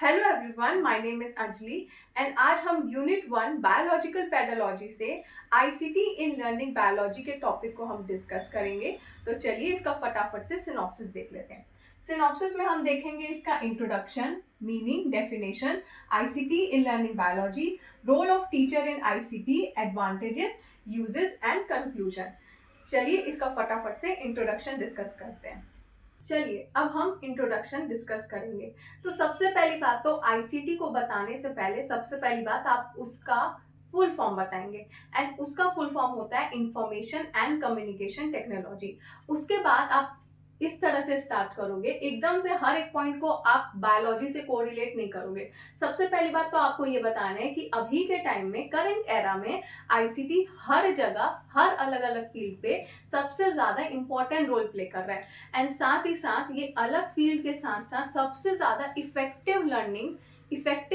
Hello everyone, my name is Anjali and आज हम unit 1 biological pedology से आईसीटी इन लर्निंग बायोलॉजी के topic को हम डिस्कस करेंगे। तो चलिए इसका फटाफट से सिनॉप्सिस देख लेते हैं। सिनॉप्सिस में हम देखेंगे इसका introduction, meaning, definition, ICT in learning biology, role of teacher in ICT, advantages, uses and conclusion. चलिए इसका फटाफट से इंट्रोडक्शन डिस्कस करते हैं। चलिए अब हम इंट्रोडक्शन डिस्कस करेंगे। तो सबसे पहली बात, तो आईसीटी को बताने से पहले सबसे पहली बात आप उसका फुल फॉर्म बताएंगे एंड उसका फुल फॉर्म होता है इंफॉर्मेशन एंड कम्युनिकेशन टेक्नोलॉजी। उसके बाद आप इस तरह से स्टार्ट करोगे, एकदम से हर एक पॉइंट को आप बायोलॉजी से कोरिलेट नहीं करोगे। सबसे पहली बात तो आपको ये बताना है कि अभी के टाइम में, करंट एरा में आईसीटी हर जगह, हर अलग अलग फील्ड पे सबसे ज्यादा इंपॉर्टेंट रोल प्ले कर रहा है। एंड साथ ही साथ ये अलग फील्ड के साथ साथ सबसे ज्यादा इफेक्टिव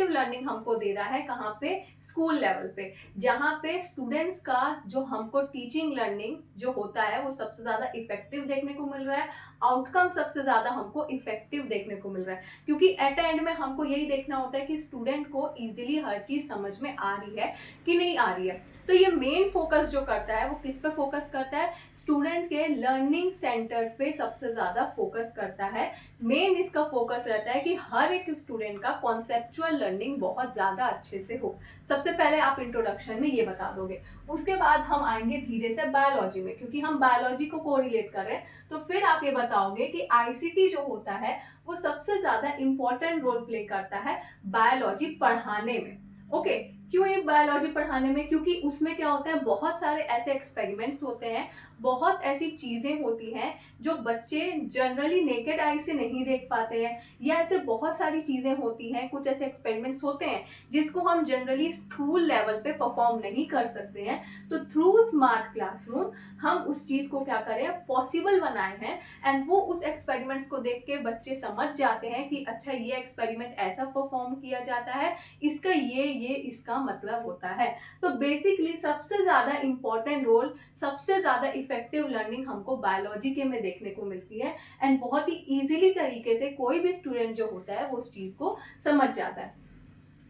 लर्निंग हमको दे रहा है। कहाँ पे? स्कूल लेवल पे, जहाँ पे स्टूडेंट्स का जो हमको टीचिंग लर्निंग जो होता है वो सबसे ज्यादा इफेक्टिव देखने को मिल रहा है। आउटकम सबसे ज्यादा हमको इफेक्टिव देखने को मिल रहा है, क्योंकि एट एंड में हमको यही देखना होता है कि स्टूडेंट को इजीली हर चीज समझ में आ रही है कि नहीं आ रही है। तो ये मेन फोकस जो करता है वो किस पे फोकस करता है? स्टूडेंट के लर्निंग सेंटर पे सबसे ज्यादा फोकस करता है। मेन इसका फोकस रहता है कि हर एक स्टूडेंट का कॉन्सेप्चुअल लर्निंग बहुत ज्यादा अच्छे से हो। सबसे पहले आप इंट्रोडक्शन में ये बता दोगे, उसके बाद हम आएंगे धीरे से बायोलॉजी में, क्योंकि हम बायोलॉजी को कोरिलेट कर रहे हैं। तो फिर आप ये बताओगे कि आईसीटी जो होता है वो सबसे ज्यादा इंपॉर्टेंट रोल प्ले करता है बायोलॉजी पढ़ाने में। ओके, क्यों ये बायोलॉजी पढ़ाने में? क्योंकि उसमें क्या होता है, बहुत सारे ऐसे एक्सपेरिमेंट्स होते हैं, बहुत ऐसी चीजें होती हैं जो बच्चे जनरली नेकेड आई से नहीं देख पाते हैं, या ऐसे बहुत सारी चीजें होती हैं, कुछ ऐसे एक्सपेरिमेंट्स होते हैं जिसको हम जनरली स्कूल लेवल पे परफॉर्म नहीं कर सकते हैं। तो थ्रू स्मार्ट क्लासरूम हम उस चीज को क्या करें, पॉसिबल बनाए हैं। एंड वो उस एक्सपेरिमेंट्स को देख के बच्चे समझ जाते हैं कि अच्छा ये एक्सपेरिमेंट ऐसा परफॉर्म किया जाता है, इसका ये इसका मतलब होता है। तो बेसिकली सबसे ज्यादा इंपॉर्टेंट रोल, सबसे ज्यादा इफेक्टिव लर्निंग हमको बायोलॉजी के में देखने को मिलती है। एंड बहुत ही इजीली तरीके से कोई भी स्टूडेंट जो होता है वो उस चीज को समझ जाता है।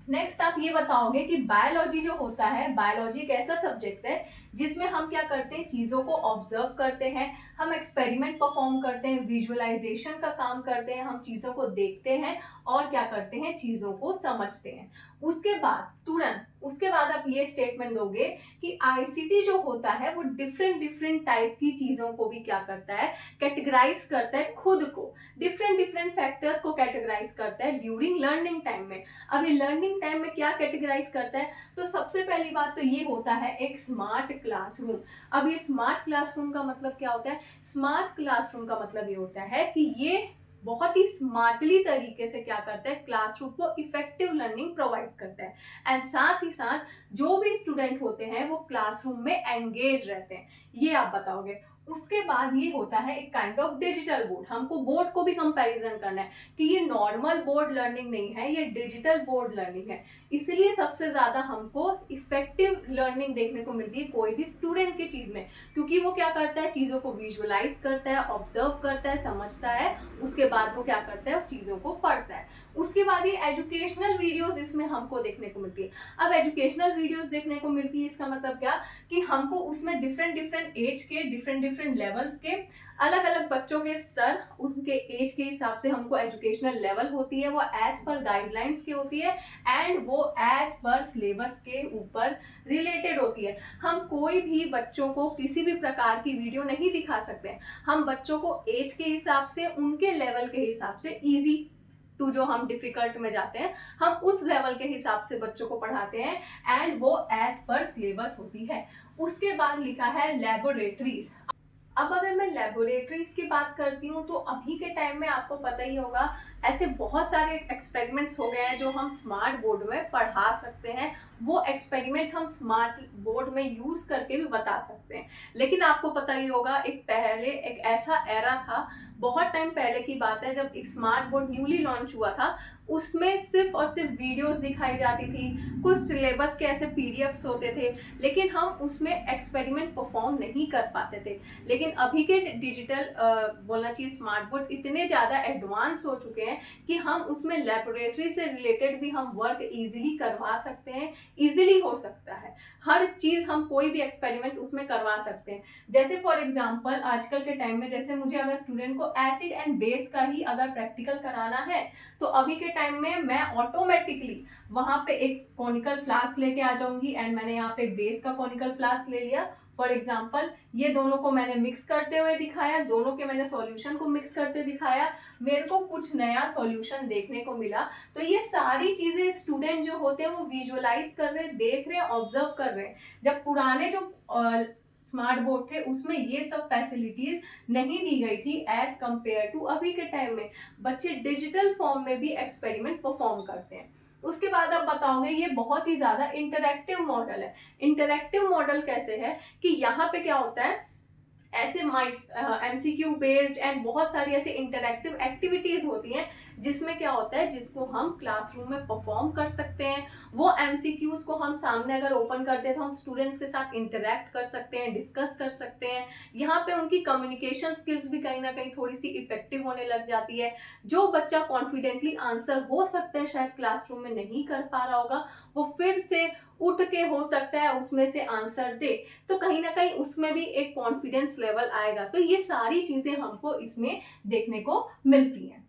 नेक्स्ट आप ये बताओगे कि बायोलॉजी जो होता है, बायोलॉजी एक ऐसा सब्जेक्ट है जिसमें हम क्या करते हैं, चीजों को ऑब्जर्व करते हैं, हम एक्सपेरिमेंट परफॉर्म करते हैं, विजुअलाइजेशन का काम करते हैं, हम चीजों को देखते हैं और क्या करते हैं, चीजों को समझते हैं। उसके बाद तुरंत उसके बाद आप ये स्टेटमेंट दोगे कि आईसीटी जो होता है वो डिफरेंट टाइप की चीजों को भी क्या करता है, कैटेगराइज करता है, खुद को डिफरेंट फैक्टर्स को कैटेगराइज करता है ड्यूरिंग लर्निंग टाइम में। अब ये लर्निंग टाइम में क्या कैटेगराइज करता है? तो सबसे पहली बात तो ये होता है एक स्मार्ट क्लासरूम। अब ये स्मार्ट क्लासरूम का मतलब क्या होता है? स्मार्ट क्लासरूम का मतलब ये होता है कि ये बहुत ही स्मार्टली तरीके से क्या करता है, क्लासरूम को इफेक्टिव लर्निंग प्रोवाइड करता है। एंड साथ ही साथ जो भी स्टूडेंट होते हैं वो क्लासरूम में एंगेज रहते हैं, ये आप बताओगे। उसके बाद ये होता है एक काइंड ऑफ डिजिटल बोर्ड। हमको बोर्ड को भी कंपैरिजन करना है कि ये नॉर्मल बोर्ड लर्निंग नहीं है, ये डिजिटल बोर्ड लर्निंग है। इसलिए सबसे ज्यादा हमको इफेक्टिव लर्निंग देखने को मिलती है कोई भी स्टूडेंट की चीज में, क्योंकि वो क्या करता है, चीजों को विजुअलाइज करता है, ऑब्जर्व करता है, समझता है, उसके बाद वो क्या करता है, उस चीजों को पढ़ता है। उसके बाद ये एजुकेशनल वीडियोस इसमें हमको देखने को मिलती है। अब एजुकेशनल वीडियोस देखने को मिलती है, इसका मतलब क्या कि हमको उसमें डिफरेंट एज के, डिफरेंट लेवल्स के, अलग अलग बच्चों के स्तर, उनके एज के हिसाब से हमको एजुकेशनल लेवल होती है, वो एज पर गाइडलाइंस की होती है एंड वो एज पर सिलेबस के ऊपर रिलेटेड होती है। हम कोई भी बच्चों को किसी भी प्रकार की वीडियो नहीं दिखा सकते। हम बच्चों को एज के हिसाब से, उनके लेवल के हिसाब से, इजी टू जो हम डिफिकल्ट में जाते हैं, हम उस लेवल के हिसाब से बच्चों को पढ़ाते हैं एंड वो एज पर सिलेबस होती है। उसके बाद लिखा है लेबोरेटरीज। अब अगर मैं लेबोरेटरीज की बात करती हूँ तो अभी के टाइम में आपको पता ही होगा, ऐसे बहुत सारे एक्सपेरिमेंट्स हो गए हैं जो हम स्मार्ट बोर्ड में पढ़ा सकते हैं। वो एक्सपेरिमेंट हम स्मार्ट बोर्ड में यूज करके भी बता सकते हैं। लेकिन आपको पता ही होगा, एक पहले एक ऐसा एरा था, बहुत टाइम पहले की बात है, जब स्मार्ट बोर्ड न्यूली लॉन्च हुआ था, उसमें सिर्फ और सिर्फ वीडियोस दिखाई जाती थी, कुछ सिलेबस के ऐसे पीडीएफ्स होते थे, लेकिन हम उसमें एक्सपेरिमेंट परफॉर्म नहीं कर पाते थे। लेकिन अभी के डिजिटल बोलना चाहिए स्मार्ट बोर्ड इतने ज़्यादा एडवांस हो चुके हैं कि हम उसमें लेबोरेटरी से रिलेटेड भी हम वर्क इजीली करवा सकते हैं, इजीली हो सकता है। हर चीज़ हम कोई भी एक्सपेरिमेंट उसमें करवा सकते हैं। जैसे फॉर एग्जांपल आजकल के टाइम में, जैसे मुझे अगर स्टूडेंट को एसिड एंड बेस का ही अगर प्रैक्टिकल कराना है, तो अभी के टाइम में मैं ऑटोमेटिकली वहां पे एक कॉनिकल फ्लास्क लेके आ जाऊंगी, एंड मैंने यहाँ पे बेस का कॉनिकल फ्लास्क ले लिया। फॉर एग्जाम्पल ये दोनों को मैंने मिक्स करते हुए दिखाया, दोनों के मैंने सॉल्यूशन को मिक्स करते दिखाया, मेरे को कुछ नया सॉल्यूशन देखने को मिला। तो ये सारी चीजें स्टूडेंट जो होते हैं वो विजुअलाइज कर रहे हैं, देख रहे हैं, ऑब्जर्व कर रहे हैं। जब पुराने जो स्मार्ट बोर्ड थे उसमें ये सब फैसिलिटीज नहीं दी गई थी एज कंपेयर टू अभी के टाइम में बच्चे डिजिटल फॉर्म में भी एक्सपेरिमेंट परफॉर्म करते हैं। उसके बाद आप बताओगे ये बहुत ही ज्यादा इंटरैक्टिव मॉडल है। इंटरैक्टिव मॉडल कैसे है कि यहाँ पे क्या होता है, ऐसे एमसीक्यू बेस्ड एंड बहुत सारी ऐसे इंटरैक्टिव एक्टिविटीज होती हैं जिसमें क्या होता है, जिसको हम क्लासरूम में परफॉर्म कर सकते हैं। वो एमसीक्यूज को हम सामने अगर ओपन करते हैं तो हम स्टूडेंट्स के साथ इंटरैक्ट कर सकते हैं, डिस्कस कर सकते हैं। यहाँ पे उनकी कम्युनिकेशन स्किल्स भी कहीं ना कहीं थोड़ी सी इफेक्टिव होने लग जाती है। जो बच्चा कॉन्फिडेंटली आंसर हो सकते हैं शायद क्लासरूम में नहीं कर पा रहा होगा, वो फिर से उठ के हो सकता है उसमें से आंसर दे, तो कहीं ना कहीं उसमें भी एक कॉन्फिडेंस लेवल आएगा। तो ये सारी चीजें हमको इसमें देखने को मिलती हैं।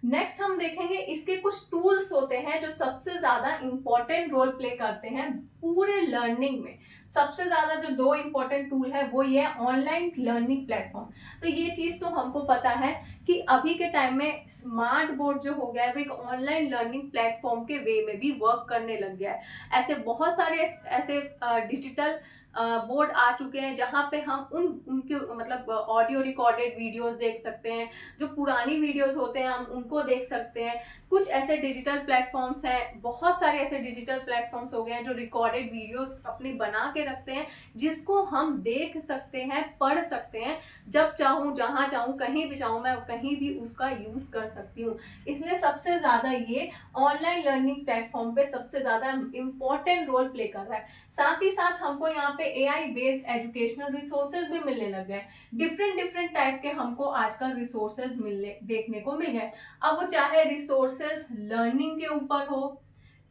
नेक्स्ट हम देखेंगे इसके कुछ टूल्स होते हैं जो सबसे ज्यादा इंपॉर्टेंट रोल प्ले करते हैं पूरे लर्निंग में। सबसे ज्यादा जो दो इंपॉर्टेंट टूल है वो ये ऑनलाइन लर्निंग प्लेटफॉर्म। तो ये चीज तो हमको पता है कि अभी के टाइम में स्मार्ट बोर्ड जो हो गया है वो एक ऑनलाइन लर्निंग प्लेटफॉर्म के वे में भी वर्क करने लग गया है। ऐसे बहुत सारे ऐसे डिजिटल बोर्ड आ चुके हैं जहां पे हम उनके मतलब ऑडियो रिकॉर्डेड वीडियोस देख सकते हैं, जो पुरानी वीडियोस होते हैं हम उनको देख सकते हैं। कुछ ऐसे डिजिटल प्लेटफॉर्म्स हैं, बहुत सारे ऐसे डिजिटल प्लेटफॉर्म्स हो गए हैं जो रिकॉर्डेड वीडियोस अपनी बना के रखते हैं, जिसको हम देख सकते हैं, पढ़ सकते हैं, जब चाहूँ जहां चाहूँ कहीं भी चाहूँ मैं कहीं भी उसका यूज कर सकती हूँ। इसलिए सबसे ज्यादा ये ऑनलाइन लर्निंग प्लेटफॉर्म पे सबसे ज्यादा इंपॉर्टेंट रोल प्ले कर रहा है। साथ ही साथ हमको यहाँ पे एआई बेस्ड एजुकेशनल रिसोर्सेज भी मिलने लग गए। डिफरेंट टाइप के हमको आजकल रिसोर्सेज मिलने देखने को मिल गए। अब वो चाहे रिसोर्सेज लर्निंग के ऊपर हो,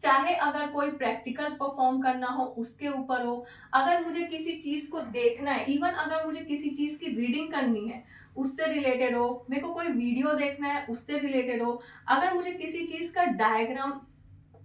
चाहे अगर कोई प्रैक्टिकल परफॉर्म करना हो उसके ऊपर हो, अगर मुझे किसी चीज को देखना है, इवन अगर मुझे किसी चीज की रीडिंग करनी है उससे रिलेटेड हो, मेरे को कोई वीडियो देखना है उससे रिलेटेड हो, अगर मुझे किसी चीज का डायग्राम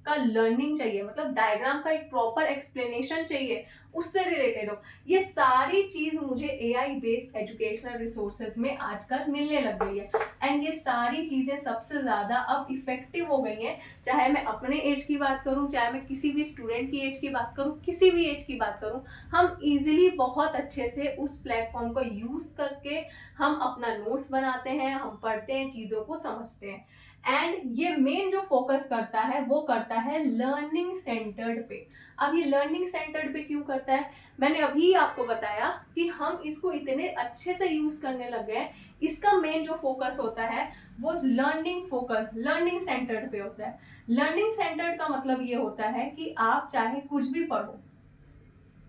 का लर्निंग चाहिए, मतलब डायग्राम का एक प्रॉपर एक्सप्लेनेशन चाहिए उससे रिलेटेड हो, ये सारी चीज मुझे एआई बेस्ड एजुकेशनल रिसोर्सेज में आजकल मिलने लग गई है। एंड ये सारी चीजें सबसे ज्यादा अब इफेक्टिव हो गई हैं। चाहे मैं अपने एज की बात करूं, चाहे मैं किसी भी स्टूडेंट की एज की बात करूं, किसी भी एज की बात करूं, हम इजीली बहुत अच्छे से उस प्लेटफॉर्म को यूज करके हम अपना नोट्स बनाते हैं, हम पढ़ते हैं, चीजों को समझते हैं। एंड ये मेन जो फोकस करता है वो करता है लर्निंग सेंटर्ड पे। अब ये लर्निंग सेंटर्ड पे क्यों करता है, मैंने अभी आपको बताया कि हम इसको इतने अच्छे से यूज करने लग गए। इसका मेन जो फोकस होता है वो लर्निंग सेंटर्ड पे होता है। लर्निंग सेंटर्ड का मतलब ये होता है कि आप चाहे कुछ भी पढ़ो,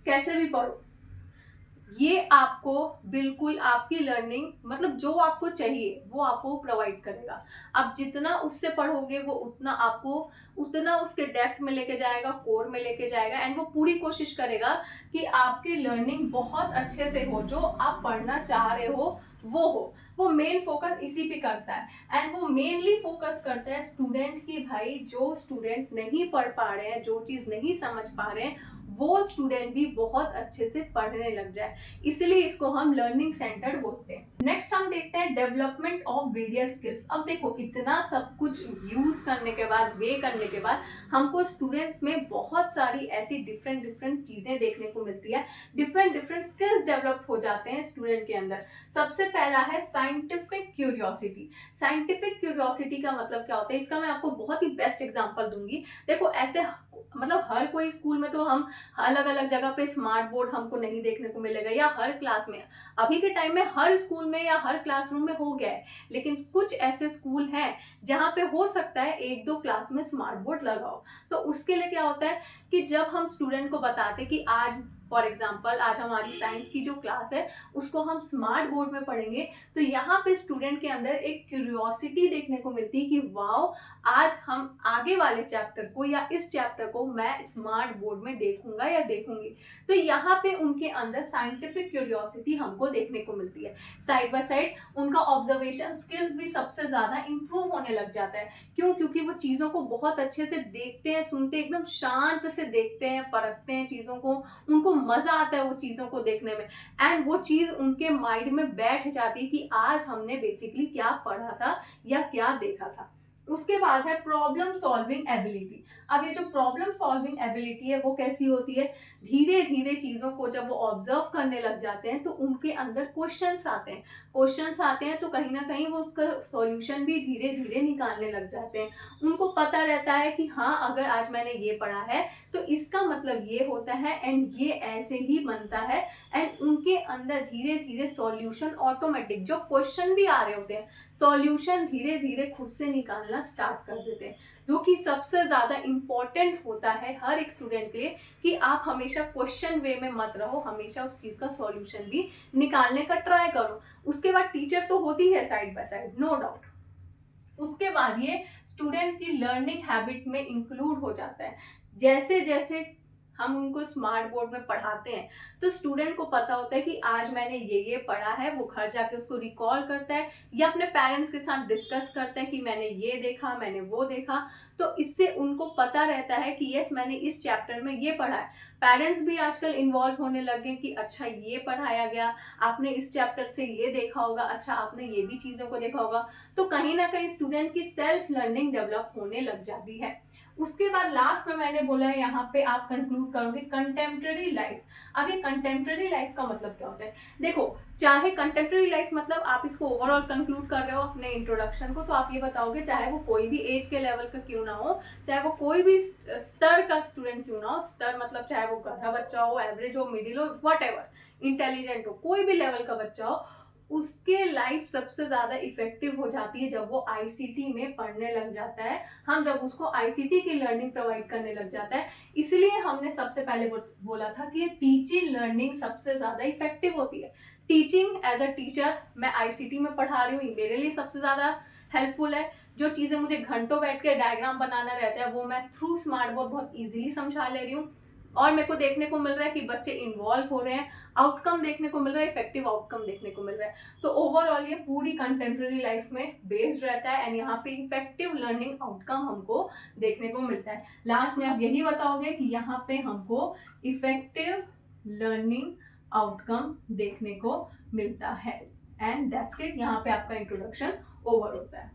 कैसे भी पढ़ो, ये आपको बिल्कुल आपकी लर्निंग मतलब जो आपको चाहिए वो आपको प्रोवाइड करेगा। आप जितना उससे पढ़ोगे वो उतना उसके डेप्थ में लेके जाएगा, कोर में लेके जाएगा, एंड वो पूरी कोशिश करेगा कि आपकी लर्निंग बहुत अच्छे से हो, जो आप पढ़ना चाह रहे हो वो हो। वो मेन फोकस इसी पे करता है। एंड वो मेनली फोकस करता है स्टूडेंट की, भाई जो स्टूडेंट नहीं पढ़ पा रहे हैं, जो चीज नहीं समझ पा रहे हैं, वो स्टूडेंट भी बहुत अच्छे से पढ़ने लग जाए। इसलिए इसको हम लर्निंग सेंटर्ड बोलते हैं। नेक्स्ट हम देखते हैं डेवलपमेंट ऑफ वेरियस स्किल्स। अब देखो इतना सब कुछ यूज करने के बाद, वे करने के बाद, हमको स्टूडेंट्स में बहुत सारी ऐसी डिफरेंट चीजें देखने को मिलती है। डिफरेंट स्किल्स डेवलप हो जाते हैं स्टूडेंट के अंदर। सबसे पहला है साइंटिफिक क्यूरियोसिटी। साइंटिफिक क्यूरियोसिटी का मतलब क्या होता है, इसका मैं आपको बहुत ही बेस्ट एग्जांपल दूंगी। देखो ऐसे मतलब हर कोई स्कूल में तो हम अलग अलग जगह पे स्मार्ट बोर्ड हमको नहीं देखने को मिलेगा, या हर क्लास में। अभी के टाइम में हर स्कूल में या हर क्लासरूम में हो गया है, लेकिन कुछ ऐसे स्कूल हैं जहाँ पे हो सकता है एक दो क्लास में स्मार्ट बोर्ड लगाओ। तो उसके लिए क्या होता है कि जब हम स्टूडेंट को बताते कि आज फॉर एग्जाम्पल आज हमारी साइंस की जो क्लास है उसको हम स्मार्ट बोर्ड में पढ़ेंगे, तो यहाँ पे स्टूडेंट के अंदर एक क्यूरियोसिटी देखने को मिलती है कि वाओ, आज हम आगे वाले चैप्टर को या इस चैप्टर को मैं स्मार्ट बोर्ड में देखूंगा या देखूंगी। तो यहाँ पे उनके अंदर साइंटिफिक क्यूरियोसिटी हमको देखने को मिलती है। साइड बाय साइड उनका ऑब्जर्वेशन स्किल्स भी सबसे ज्यादा इंप्रूव होने लग जाता है। क्यों? क्योंकि वो चीजों को बहुत अच्छे से देखते हैं, सुनते हैं, एकदम शांत से देखते हैं, परखते हैं चीजों को, उनको मजा आता है वो चीजों को देखने में, एंड वो चीज उनके माइंड में बैठ जाती है कि आज हमने बेसिकली क्या पढ़ा था या क्या देखा था। उसके बाद है प्रॉब्लम सॉल्विंग एबिलिटी। अब ये जो प्रॉब्लम सॉल्विंग एबिलिटी है वो कैसी होती है? धीरे धीरे चीजों को जब वो ऑब्जर्व करने लग जाते हैं तो उनके अंदर क्वेश्चंस आते हैं तो कहीं ना कहीं वो उसका सॉल्यूशन भी धीरे धीरे निकालने लग जाते हैं। उनको पता रहता है कि हाँ, अगर आज मैंने ये पढ़ा है तो इसका मतलब ये होता है एंड ये ऐसे ही बनता है, एंड उनके अंदर धीरे धीरे सॉल्यूशन ऑटोमेटिक, जो क्वेश्चन भी आ रहे होते हैं सॉल्यूशन धीरे धीरे खुद से निकालना स्टार्ट कर देते हैं, जो कि सबसे ज्यादा इंपॉर्टेंट होता है हर एक स्टूडेंट के लिए कि आप हमेशा क्वेश्चन वे में मत रहो, हमेशा उस चीज का सॉल्यूशन भी निकालने का ट्राई करो। उसके बाद टीचर तो होती है side by side, no doubt. उसके बाद ये स्टूडेंट की लर्निंग हैबिट में इंक्लूड हो जाता है। जैसे जैसे हम उनको स्मार्ट बोर्ड में पढ़ाते हैं तो स्टूडेंट को पता होता है कि आज मैंने ये पढ़ा है, वो घर जाके उसको रिकॉल करता है या अपने पेरेंट्स के साथ डिस्कस करता है कि मैंने ये देखा, मैंने वो देखा। तो इससे उनको पता रहता है कि यस, मैंने इस चैप्टर में ये पढ़ा है। पेरेंट्स भी आजकल इन्वॉल्व होने लगे कि अच्छा ये पढ़ाया गया, आपने इस चैप्टर से ये देखा होगा, अच्छा आपने ये भी चीजों को देखा होगा। तो कहीं ना कहीं स्टूडेंट की सेल्फ लर्निंग डेवलप होने लग जाती है। उसके बाद लास्ट में मैंने बोला है यहाँ पे आप कंक्लूड करोगे कंटेम्प्रेरी लाइफ। अब ये कंटेम्प्रेरी लाइफ का मतलब क्या होता है? देखो, चाहे कंटेम्प्रेरी लाइफ मतलब आप इसको ओवरऑल कंक्लूड कर रहे हो अपने इंट्रोडक्शन को, तो आप ये बताओगे चाहे वो कोई भी एज के लेवल का क्यों ना हो, चाहे वो कोई भी स्तर का स्टूडेंट क्यों ना हो, स्तर मतलब चाहे वो गधा बच्चा हो, एवरेज हो, मिडिल हो, व्हाटएवर, इंटेलिजेंट हो, कोई भी लेवल का बच्चा हो, उसके लाइफ सबसे ज्यादा इफेक्टिव हो जाती है जब वो आईसीटी में पढ़ने लग जाता है। हम जब उसको आईसीटी की लर्निंग प्रोवाइड करने लग जाता है, इसलिए हमने सबसे पहले बोला था कि टीचिंग लर्निंग सबसे ज्यादा इफेक्टिव होती है। टीचिंग एज अ टीचर, मैं आईसीटी में पढ़ा रही हूँ, मेरे लिए सबसे ज्यादा हेल्पफुल है। जो चीजें मुझे घंटों बैठ के डायग्राम बनाना रहता है वो मैं थ्रू स्मार्ट बोर्ड बहुत इजीली समझा ले रही हूँ, और मेरे को देखने को मिल रहा है कि बच्चे इन्वॉल्व हो रहे हैं, आउटकम देखने को मिल रहा है, इफेक्टिव आउटकम देखने को मिल रहा है। तो ओवरऑल ये पूरी कंटेम्प्रेरी लाइफ में बेस्ड रहता है एंड यहाँ पे इफेक्टिव लर्निंग आउटकम हमको देखने को मिलता है। लास्ट में आप यही बताओगे कि यहाँ पे हमको इफेक्टिव लर्निंग आउटकम देखने को मिलता है, एंड दैट्स इट। यहाँ पे आपका इंट्रोडक्शन ओवर होता है।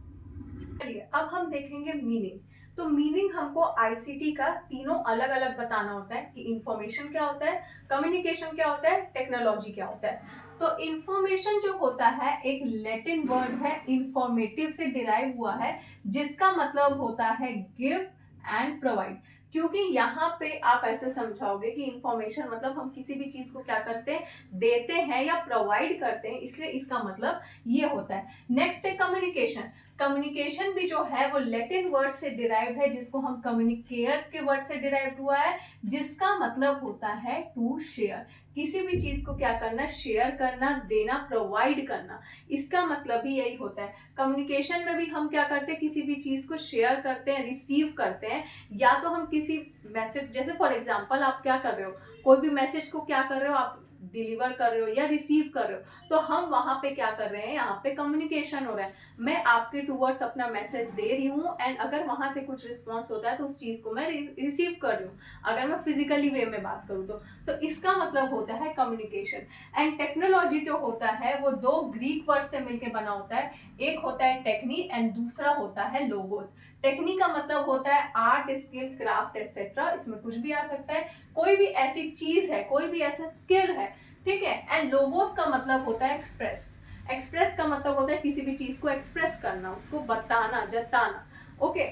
चलिए अब हम देखेंगे मीनिंग। तो मीनिंग हमको आईसीटी का तीनों अलग अलग बताना होता है कि इंफॉर्मेशन क्या होता है, कम्युनिकेशन क्या होता है, टेक्नोलॉजी क्या होता है। तो इंफॉर्मेशन जो होता है एक लैटिन वर्ड है, इंफॉर्मेटिव से डिराइव हुआ है, जिसका मतलब होता है गिव एंड प्रोवाइड। क्योंकि यहाँ पे आप ऐसे समझाओगे कि इंफॉर्मेशन मतलब हम किसी भी चीज को क्या करते हैं, देते हैं या प्रोवाइड करते हैं, इसलिए इसका मतलब ये होता है। नेक्स्ट है कम्युनिकेशन। कम्युनिकेशन भी जो है वो लैटिन वर्ड से डिराइव्ड है, जिसको हम कम्युनिकेयर के वर्ड से डिराइव्ड हुआ है, जिसका मतलब होता है टू शेयर। किसी भी चीज को क्या करना, शेयर करना, देना, प्रोवाइड करना, इसका मतलब भी यही होता है। कम्युनिकेशन में भी हम क्या करते हैं, किसी भी चीज को शेयर करते हैं, रिसीव करते हैं, या तो हम किसी मैसेज, जैसे फॉर एग्जांपल आप क्या कर रहे हो, कोई भी मैसेज को क्या कर रहे हो, आप डिलीवर कर रहे हो या रिसीव कर रहे हो, तो हम वहां पे क्या कर रहे हैं, यहाँ पे कम्युनिकेशन हो रहा है। मैं आपके टूवर्ड्स अपना मैसेज दे रही हूँ एंड अगर वहां से कुछ रिस्पॉन्स होता है तो उस चीज को मैं रिसीव कर रही हूँ, अगर मैं फिजिकली वे में बात करूँ तो इसका मतलब होता है कम्युनिकेशन। एंड टेक्नोलॉजी जो होता है वो दो ग्रीक वर्ड से मिलकर बना होता है, एक होता है टेक्नी एंड दूसरा होता है लोगोस। टेक्नी का मतलब होता है आर्ट, स्किल, क्राफ्ट एटसेट्रा, इसमें कुछ भी आ सकता है, कोई भी ऐसी चीज है, कोई भी ऐसा स्किल है, ठीक है। एंड लोगोस का मतलब होता है एक्सप्रेस। एक्सप्रेस का मतलब होता है किसी भी चीज को एक्सप्रेस करना, उसको बताना, जताना, ओके।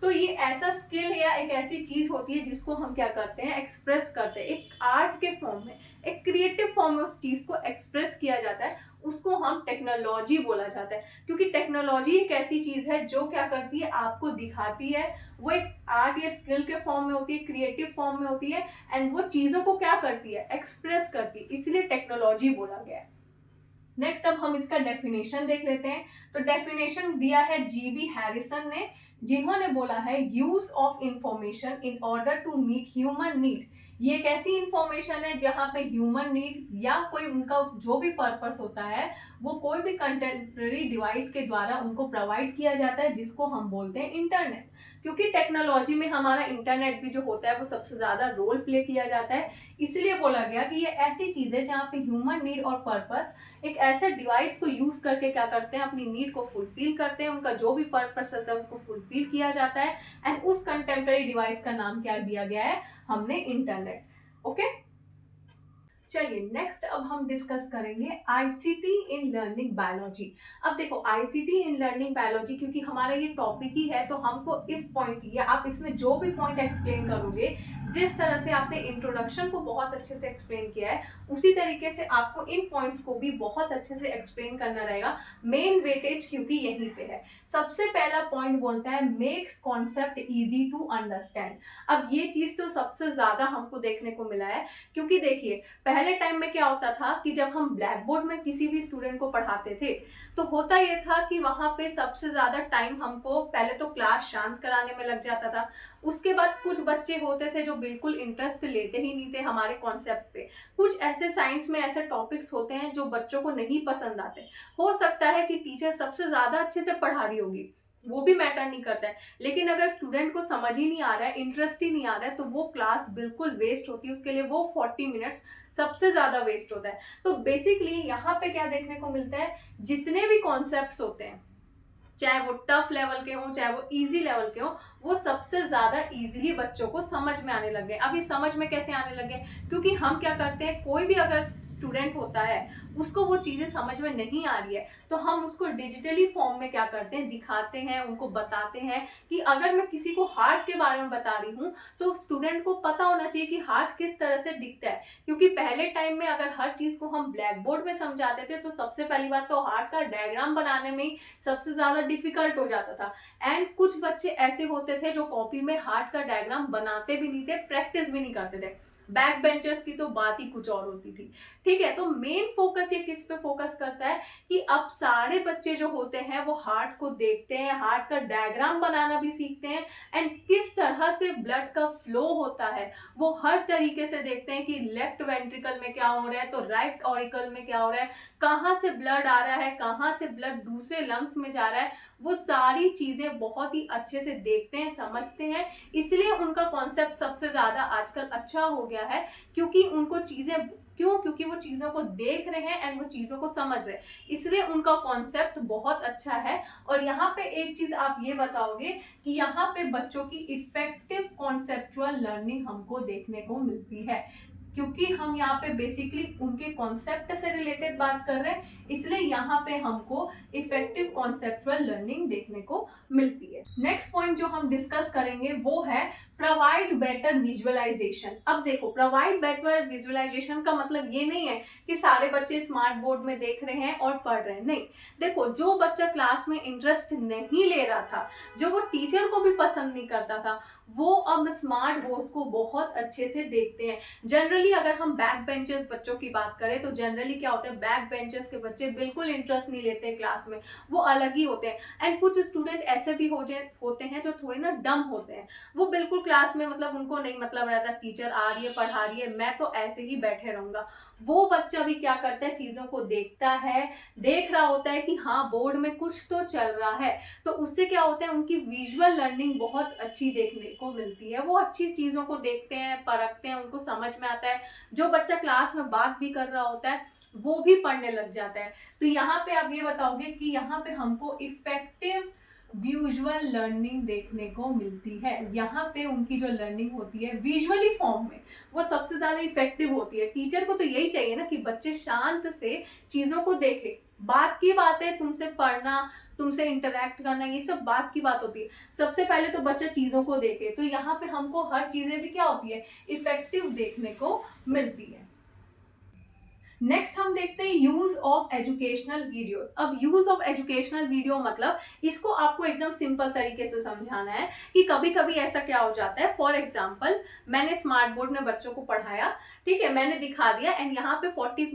तो ये ऐसा स्किल या एक ऐसी चीज होती है जिसको हम क्या करते हैं, एक्सप्रेस करते हैं एक आर्ट के फॉर्म में, एक क्रिएटिव फॉर्म में उस चीज को एक्सप्रेस किया जाता है, उसको हम टेक्नोलॉजी बोला जाता है। क्योंकि टेक्नोलॉजी एक ऐसी चीज है जो क्या करती है, आपको दिखाती है, वो एक आर्ट या स्किल के फॉर्म में होती है, क्रिएटिव फॉर्म में होती है, एंड वो चीजों को क्या करती है, एक्सप्रेस करती है, इसलिए टेक्नोलॉजी बोला गया है। नेक्स्ट अब हम इसका डेफिनेशन देख लेते हैं। तो डेफिनेशन दिया है जीबी हैरिसन ने, जिन्होंने बोला है use of information in order to meet human need. ये एक ऐसी इंफॉर्मेशन है जहां पे ह्यूमन नीड या कोई उनका जो भी पर्पस होता है वो कोई भी कंटेम्प्रेरी डिवाइस के द्वारा उनको प्रोवाइड किया जाता है, जिसको हम बोलते हैं इंटरनेट। क्योंकि टेक्नोलॉजी में हमारा इंटरनेट भी जो होता है वो सबसे ज्यादा रोल प्ले किया जाता है, इसलिए बोला गया कि ये ऐसी चीज है जहाँ पे ह्यूमन नीड और पर्पस एक ऐसे डिवाइस को यूज करके क्या करते हैं, अपनी नीड को फुलफिल करते हैं, उनका जो भी पर्पस रहता है उसको फुलफिल किया जाता है, एंड उस कंटेम्प्रेरी डिवाइस का नाम क्या दिया गया है, हमने इंटरनेट। ओके, चलिए नेक्स्ट अब हम डिस्कस करेंगे आईसीटी इन लर्निंग बायोलॉजी। अब देखो आईसीटी इन लर्निंग बायोलॉजी क्योंकि हमारा ये टॉपिक ही है, तो हमको इस पॉइंट या आप इसमें जो भी पॉइंट एक्सप्लेन करोगे, जिस तरह से आपने इंट्रोडक्शन को बहुत अच्छे से एक्सप्लेन किया है, उसी तरीके से आपको इन पॉइंट्स को भी बहुत अच्छे से एक्सप्लेन करना रहेगा। मेन वेटेज क्योंकि यहीं पे है। सबसे पहला पॉइंट बोलता है makes concept easy to understand. अब ये चीज तो सबसे ज्यादा हमको देखने को मिला है, क्योंकि देखिए पहले टाइम में क्या होता था कि जब हम ब्लैक बोर्ड में किसी भी स्टूडेंट को पढ़ाते थे तो होता ये था कि वहां पे सबसे ज्यादा टाइम हमको पहले तो क्लास शांत कराने में लग जाता था, उसके बाद कुछ बच्चे होते थे जो बिल्कुल इंटरेस्ट लेते ही नहीं थे हमारे कॉन्सेप्ट पे। कुछ ऐसे साइंस में ऐसे टॉपिक्स होते हैं जो बच्चों को नहीं पसंद आते। हो सकता है कि टीचर सबसे ज्यादा अच्छे से पढ़ा रही होगी, वो भी मैटर नहीं करता है, लेकिन अगर स्टूडेंट को समझ ही नहीं आ रहा है, इंटरेस्ट ही नहीं आ रहा है, तो वो क्लास बिल्कुल वेस्ट होती है, उसके लिए वो 40 मिनट्स सबसे ज्यादा वेस्ट होता है। तो बेसिकली यहाँ पे क्या देखने को मिलता है, जितने भी कॉन्सेप्ट्स होते हैं, चाहे वो टफ लेवल के हों चाहे वो इजी लेवल के हों, वो सबसे ज्यादा इजीली बच्चों को समझ में आने लगे। अब ये समझ में कैसे आने लगे, क्योंकि हम क्या करते हैं, कोई भी अगर स्टूडेंट होता है उसको वो चीजें समझ में नहीं आ रही है, तो हम उसको डिजिटली फॉर्म में क्या करते हैं, दिखाते हैं, उनको बताते हैं कि अगर मैं किसी को हार्ट के बारे में बता रही हूँ तो स्टूडेंट को पता होना चाहिए कि हार्ट किस तरह से दिखता है। क्योंकि पहले टाइम में अगर हर चीज को हम ब्लैक बोर्ड में समझाते थे तो सबसे पहली बात तो हार्ट का डायग्राम बनाने में ही सबसे ज्यादा डिफिकल्ट हो जाता था, एंड कुछ बच्चे ऐसे होते थे जो कॉपी में हार्ट का डायग्राम बनाते भी नहीं थे, प्रैक्टिस भी नहीं करते थे। बैक बेंचर्स की तो बात ही कुछ और होती थी। ठीक है, तो मेन फोकस ये किस पे फोकस करता है कि अब सारे बच्चे जो होते हैं वो हार्ट को देखते हैं, हार्ट का डायग्राम बनाना भी सीखते हैं, एंड किस तरह से ब्लड का फ्लो होता है वो हर तरीके से देखते हैं कि लेफ्ट वेंट्रिकल में क्या हो रहा है तो राइट ऑरिकल में क्या हो रहा है, कहाँ से ब्लड आ रहा है, कहाँ से ब्लड दूसरे लंग्स में जा रहा है, वो सारी चीजें बहुत ही अच्छे से देखते हैं, समझते हैं। इसलिए उनका कॉन्सेप्ट सबसे ज्यादा आजकल अच्छा हो गया है, क्योंकि उनको चीजें क्योंकि वो चीजों को देख रहे हैं एंड वो चीजों को समझ रहे हैं, इसलिए उनका कॉन्सेप्ट बहुत अच्छा है। और यहाँ पे एक चीज आप ये बताओगे कि यहाँ पे बच्चों की इफेक्टिव कॉन्सेप्चुअल लर्निंग हमको देखने को मिलती है, क्योंकि हम यहाँ पे बेसिकली उनके कॉन्सेप्ट से रिलेटेड बात कर रहे हैं, इसलिए यहाँ पे हमको इफेक्टिव कॉन्सेप्चुअल लर्निंग देखने को मिलती है। नेक्स्ट पॉइंट जो हम डिस्कस करेंगे वो है प्रोवाइड बेटर विजुअलाइजेशन। अब देखो प्रोवाइड बेटर विजुअलाइजेशन का मतलब ये नहीं है कि सारे बच्चे स्मार्ट बोर्ड में देख रहे हैं और पढ़ रहे हैं, नहीं। देखो जो बच्चा क्लास में इंटरेस्ट नहीं ले रहा था, जो वो टीचर को भी पसंद नहीं करता था, वो अब स्मार्ट बोर्ड को बहुत अच्छे से देखते हैं। जनरली अगर हम बैक बेंचर्स बच्चों की बात करें तो जनरली क्या होता है, बैक बेंचर्स के बच्चे बिल्कुल इंटरेस्ट नहीं लेते हैं क्लास में, वो अलग ही होते हैं। एंड कुछ स्टूडेंट ऐसे भी होते हैं जो थोड़े ना डम होते हैं, वो बिल्कुल क्लास में मतलब उनको नहीं मतलब रहता, टीचर आ रही है पढ़ा रही है, मैं तो ऐसे ही बैठे रहूंगा। वो बच्चा भी क्या करता है, चीजों को देखता है, देख रहा होता है कि हाँ बोर्ड में कुछ तो चल रहा है, तो उससे क्या होता है, उनकी विजुअल लर्निंग बहुत अच्छी देखने को मिलती है। वो अच्छी चीजों को देखते हैं, परखते हैं, उनको समझ में आता है। जो बच्चा क्लास में बात भी कर रहा होता है वो भी पढ़ने लग जाता है। तो यहाँ पे आप ये बताओगे कि यहाँ पे हमको इफेक्टिव विजुअल लर्निंग देखने को मिलती है। यहाँ पे उनकी जो लर्निंग होती है विजुअली फॉर्म में वो सबसे ज्यादा इफेक्टिव होती है। टीचर को तो यही चाहिए ना कि बच्चे शांत से चीजों को देखें, बात की बात है, तुमसे पढ़ना, तुमसे इंटरेक्ट करना, ये सब बात की बात होती है। सबसे पहले तो बच्चा चीजों को देखे, तो यहाँ पे हमको हर चीजें भी क्या होती है, इफेक्टिव देखने को मिलती है। नेक्स्ट हम देखते हैं यूज ऑफ एजुकेशनल वीडियोस। अब यूज ऑफ एजुकेशनल वीडियो मतलब इसको आपको एकदम सिंपल तरीके से समझाना है कि कभी कभी ऐसा क्या हो जाता है। फॉर एग्जांपल, मैंने स्मार्ट बोर्ड में बच्चों को पढ़ाया, ठीक है, मैंने दिखा दिया एंड यहाँ पे 40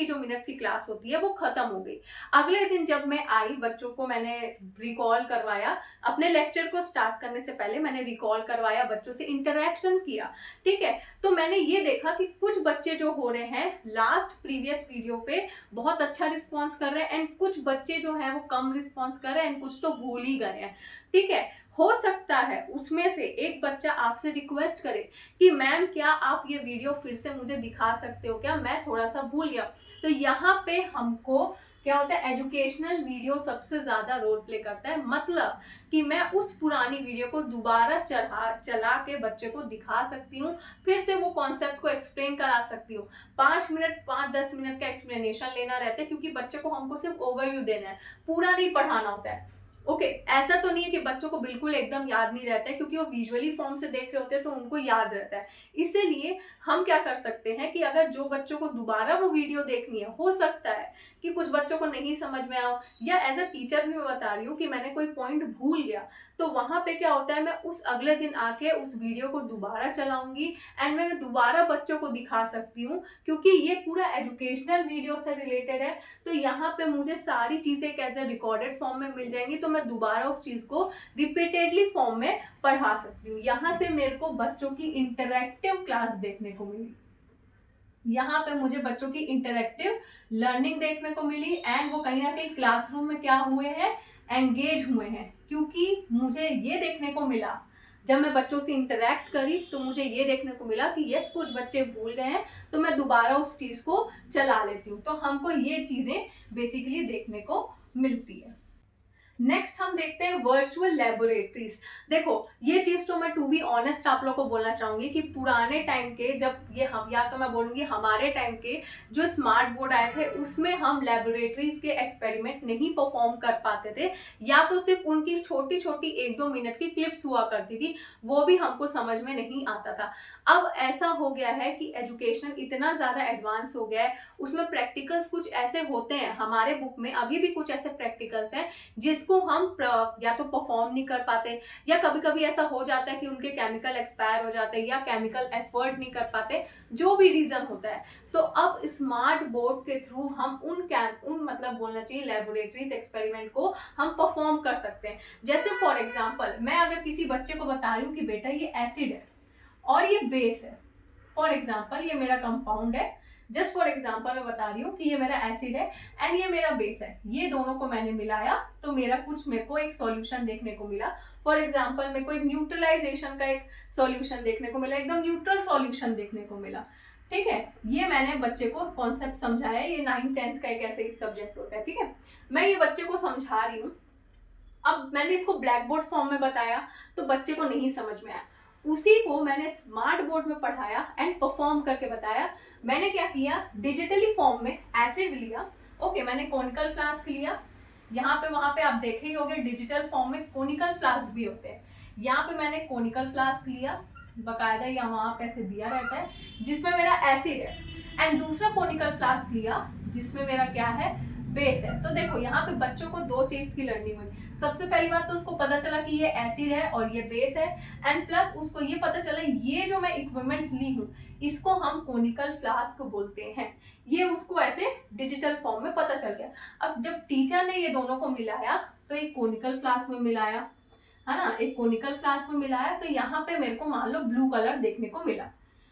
जो मिनट्स की क्लास होती है वो खत्म हो गई। अगले दिन जब मैं आई, बच्चों को मैंने रिकॉल करवाया, अपने लेक्चर को स्टार्ट करने से पहले मैंने रिकॉल करवाया, बच्चों से इंटरेक्शन किया, ठीक है। तो मैंने ये देखा कि कुछ बच्चे जो हो रहे हैं लास्ट प्रीवियस वीडियो पे बहुत अच्छा रिस्पॉन्स कर रहे हैं एंड कुछ बच्चे जो हैं वो कम रिस्पॉन्स कर रहे हैं एंड कुछ तो भूल ही गए हैं, ठीक है। हो सकता है उसमें से एक बच्चा आपसे रिक्वेस्ट करे कि मैम क्या आप ये वीडियो फिर से मुझे दिखा सकते हो क्या, मैं थोड़ा सा भूल गया। तो यहाँ पे हमको क्या होता है, एजुकेशनल वीडियो सबसे ज्यादा रोल प्ले करता है। मतलब कि मैं उस पुरानी वीडियो को दोबारा चला के बच्चे को दिखा सकती हूँ, फिर से वो कॉन्सेप्ट को एक्सप्लेन करा सकती हूँ। 5-10 मिनट का एक्सप्लेनेशन लेना रहता है, क्योंकि बच्चे को हमको सिर्फ ओवरव्यू देना है, पूरा नहीं पढ़ाना होता है। ओके, ऐसा तो नहीं है कि बच्चों को बिल्कुल एकदम याद नहीं रहता है, क्योंकि वो विजुअली फॉर्म से देख रहे होते हैं तो उनको याद रहता है। इसीलिए हम क्या कर सकते हैं कि अगर जो बच्चों को दोबारा वो वीडियो देखनी है, हो सकता है कि कुछ बच्चों को नहीं समझ में आओ, या एज अ टीचर भी मैं बता रही हूँ कि मैंने कोई पॉइंट भूल गया, तो वहां पे क्या होता है, मैं उस अगले दिन आके उस वीडियो को दोबारा चलाऊंगी एंड मैं दोबारा बच्चों को दिखा सकती हूँ, क्योंकि ये पूरा एजुकेशनल वीडियो से रिलेटेड है। तो यहाँ पे मुझे सारी चीजें एज ए रिकॉर्डेड फॉर्म में मिल जाएंगी, तो मैं दोबारा उस चीज को रिपीटेडली फॉर्म में पढ़ा सकती हूँ। यहाँ से मेरे को बच्चों की इंटरैक्टिव क्लास देखने को मिली, यहाँ पे मुझे बच्चों की इंटरैक्टिव लर्निंग देखने को मिली एंड वो कहीं ना कहीं क्लासरूम में क्या हुए हैं, एंगेज हुए हैं। क्योंकि मुझे ये देखने को मिला, जब मैं बच्चों से इंटरेक्ट करी तो मुझे ये देखने को मिला कि यस कुछ बच्चे भूल गए हैं, तो मैं दोबारा उस चीज को चला लेती हूँ। तो हमको ये चीजें बेसिकली देखने को मिलती है। नेक्स्ट हम देखते हैं वर्चुअल लेबोरेटरीज। देखो ये चीज तो मैं टू बी ऑनेस्ट आप लोग को बोलना चाहूंगी कि पुराने टाइम के, जब ये हम, या तो मैं बोलूंगी हमारे टाइम के जो स्मार्ट बोर्ड आए थे उसमें हम लेबोरेटरीज के एक्सपेरिमेंट नहीं परफॉर्म कर पाते थे, या तो सिर्फ उनकी छोटी छोटी 1-2 मिनट की क्लिप्स हुआ करती थी, वो भी हमको समझ में नहीं आता था। अब ऐसा हो गया है कि एजुकेशन इतना ज्यादा एडवांस हो गया है, उसमें प्रैक्टिकल्स कुछ ऐसे होते हैं, हमारे बुक में अभी भी कुछ ऐसे प्रैक्टिकल्स हैं जिसको हम या तो परफॉर्म नहीं कर पाते, या कभी कभी ऐसा हो जाता है कि उनके केमिकल एक्सपायर हो जाते हैं या केमिकल एफर्ट नहीं कर पाते, जो भी रीजन होता है। तो अब स्मार्ट बोर्ड के थ्रू हम उन मतलब बोलना चाहिए लेबोरेटरीज एक्सपेरिमेंट को हम परफॉर्म कर सकते हैं। जैसे फॉर एग्जांपल मैं अगर किसी बच्चे को बता रही हूँ कि बेटा ये एसिड है और ये बेस है, फॉर एग्जाम्पल ये मेरा कंपाउंड है, जस्ट फॉर एग्जाम्पल मैं बता रही हूँ कि ये मेरा एसिड है एंड ये मेरा बेस है, ये दोनों को मैंने मिलाया तो मेरे को एक सॉल्यूशन देखने को मिला। फॉर एग्जाम्पल मेरे को एक न्यूट्रलाइजेशन का एक सॉल्यूशन देखने को मिला, एकदम न्यूट्रल सॉल्यूशन देखने को मिला, ठीक है। ये मैंने बच्चे को कॉन्सेप्ट समझाया, ये 9th-10th का एक ऐसे ही सब्जेक्ट होता है, ठीक है। मैं ये बच्चे को समझा रही हूँ, अब मैंने इसको ब्लैक बोर्ड फॉर्म में बताया तो बच्चे को नहीं समझ में आया, उसी को मैंने स्मार्ट बोर्ड में पढ़ाया एंड परफॉर्म करके बताया। मैंने क्या किया, डिजिटली फॉर्म में एसिड लिया, ओके, मैंने कोनिकल फ्लास्क लिया, यहाँ पे वहां पे आप देखे ही होंगे डिजिटल फॉर्म में कोनिकल फ्लास्क भी होते हैं, यहाँ पे मैंने कोनिकल फ्लास्क लिया, बकायदा यहाँ वहां पे ऐसे दिया रहता है, जिसमें मेरा एसिड है, एंड दूसरा कोनिकल फ्लास्क लिया जिसमें मेरा क्या है, बेस है। तो देखो यहाँ पे बच्चों को दो चीज की लर्निंग हुई। सबसे पहली बात तो उसको पता चला कि ये एसिड है और ये बेस है, एंड प्लस उसको ये पता चला ये जो मैं इक्विपमेंट्स ली हूँ इसको हम कोनिकल फ्लास्क बोलते हैं, ये उसको ऐसे डिजिटल फॉर्म में पता चल गया। अब जब टीचर ने ये दोनों को मिलाया तो एक कोनिकल फ्लास्क में मिलाया, है ना, एक कोनिकल फ्लास्क में मिलाया, तो यहाँ पे मेरे को मान लो ब्लू कलर देखने को मिला,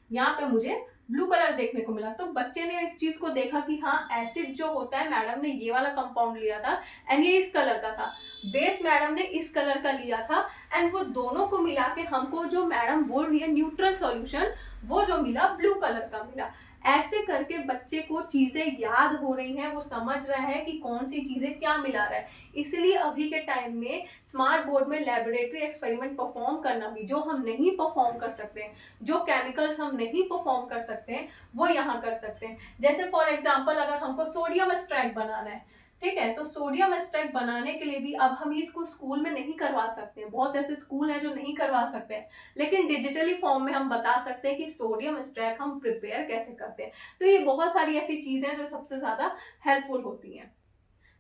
यहाँ पे मुझे ब्लू कलर देखने को मिला। तो बच्चे ने इस चीज को देखा कि हाँ एसिड जो होता है मैडम ने ये वाला कंपाउंड लिया था एंड ये इस कलर का था, बेस मैडम ने इस कलर का लिया था, एंड वो दोनों को मिला के हमको जो मैडम बोल रही है न्यूट्रल सॉल्यूशन वो जो मिला ब्लू कलर का मिला। ऐसे करके बच्चे को चीजें याद हो रही हैं, वो समझ रहा है कि कौन सी चीजें क्या मिला रहा है। इसलिए अभी के टाइम में स्मार्ट बोर्ड में लेबोरेटरी एक्सपेरिमेंट परफॉर्म करना भी, जो हम नहीं परफॉर्म कर सकते हैं, जो केमिकल्स हम नहीं परफॉर्म कर सकते हैं, वो यहाँ कर सकते हैं। जैसे फॉर एग्जाम्पल अगर हमको सोडियम एक्सट्रैक्ट बनाना है, ठीक है, तो सोडियम एक्सट्रैक्ट बनाने के लिए भी अब हम इसको स्कूल में नहीं करवा सकते हैं, बहुत ऐसे स्कूल हैं जो नहीं करवा सकते हैं, लेकिन डिजिटली फॉर्म में हम बता सकते हैं कि सोडियम एक्सट्रैक्ट हम प्रिपेयर कैसे करते हैं। तो ये बहुत सारी ऐसी चीजें हैं जो सबसे ज्यादा हेल्पफुल होती हैं।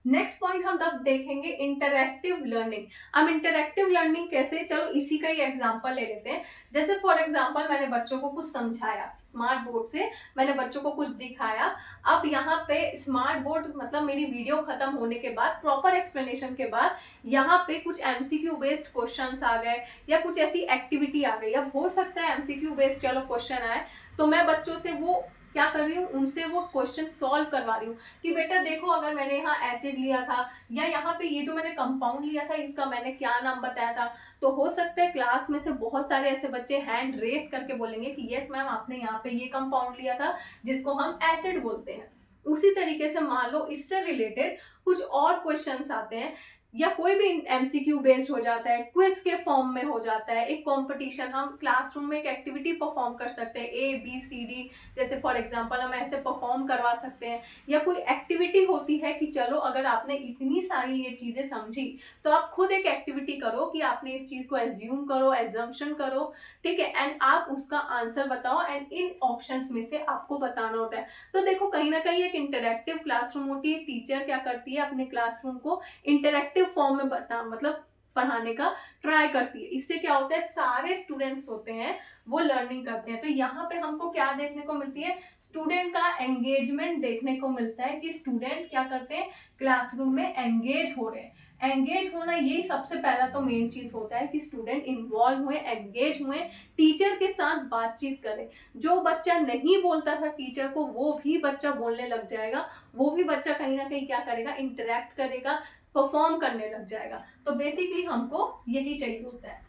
नेक्स्ट पॉइंट हम तब देखेंगे इंटरैक्टिव लर्निंग। अब इंटरैक्टिव लर्निंग कैसे, चलो इसी का ही एग्जांपल ले लेते हैं। जैसे फॉर एग्जांपल मैंने बच्चों को कुछ समझाया स्मार्ट बोर्ड से, मैंने बच्चों को कुछ दिखाया। अब यहाँ पे स्मार्ट बोर्ड मतलब मेरी वीडियो खत्म होने के बाद, प्रॉपर एक्सप्लेनेशन के बाद, यहाँ पे कुछ एमसीक्यू बेस्ड क्वेश्चंस आ गए या कुछ ऐसी एक्टिविटी आ गई। अब हो सकता है एमसीक्यू बेस्ड चलो क्वेश्चन आए, तो मैं बच्चों से वो क्या कर रही हूँ, उनसे वो क्वेश्चन सॉल्व करवा रही हूँ कि बेटा देखो अगर मैंने यहाँ एसिड लिया था या यहाँ पे ये जो मैंने कंपाउंड लिया था इसका मैंने क्या नाम बताया था। तो हो सकता है क्लास में से बहुत सारे ऐसे बच्चे हैंड रेस करके बोलेंगे कि यस मैम आपने यहाँ पे ये कंपाउंड लिया था जिसको हम एसिड बोलते हैं। उसी तरीके से मान लो इससे रिलेटेड कुछ और क्वेश्चंस आते हैं या कोई भी एमसीक्यू बेस्ड हो जाता है, क्विज के फॉर्म में हो जाता है, एक कंपटीशन, हम क्लासरूम में एक एक्टिविटी परफॉर्म कर सकते हैं ABCD, जैसे फॉर एग्जांपल हम ऐसे परफॉर्म करवा सकते हैं। या कोई एक्टिविटी होती है कि चलो अगर आपने इतनी सारी ये चीजें समझी तो आप खुद एक एक्टिविटी करो कि आपने इस चीज को एज्यूम करो, एजम्पशन करो, ठीक है, एंड आप उसका आंसर बताओ एंड इन ऑप्शंस में से आपको बताना होता है। तो देखो कहीं ना कहीं एक इंटरैक्टिव क्लासरूम होती है। टीचर क्या करती है, अपने क्लासरूम को इंटरैक्टिव फॉर्म में मतलब पढ़ाने का ट्राई करती है। इससे क्या होता है, सारे स्टूडेंट्स होते हैं वो लर्निंग करते हैं। तो यहाँ पे हमको क्या देखने को मिलती है, स्टूडेंट का एंगेजमेंट देखने को मिलता है कि स्टूडेंट क्या करते हैं, क्लासरूम में एंगेज हो रहे हैं। एंगेज होना यही सबसे पहला तो मेन चीज होता है कि स्टूडेंट इन्वॉल्व हुए, एंगेज हुए, टीचर के साथ बातचीत करें। जो बच्चा नहीं बोलता था टीचर को, वो भी बच्चा बोलने लग जाएगा, वो भी बच्चा कहीं ना कहीं क्या करेगा, इंटरेक्ट करेगा, परफॉर्म करने लग जाएगा। तो बेसिकली हमको यही चाहिए होता है।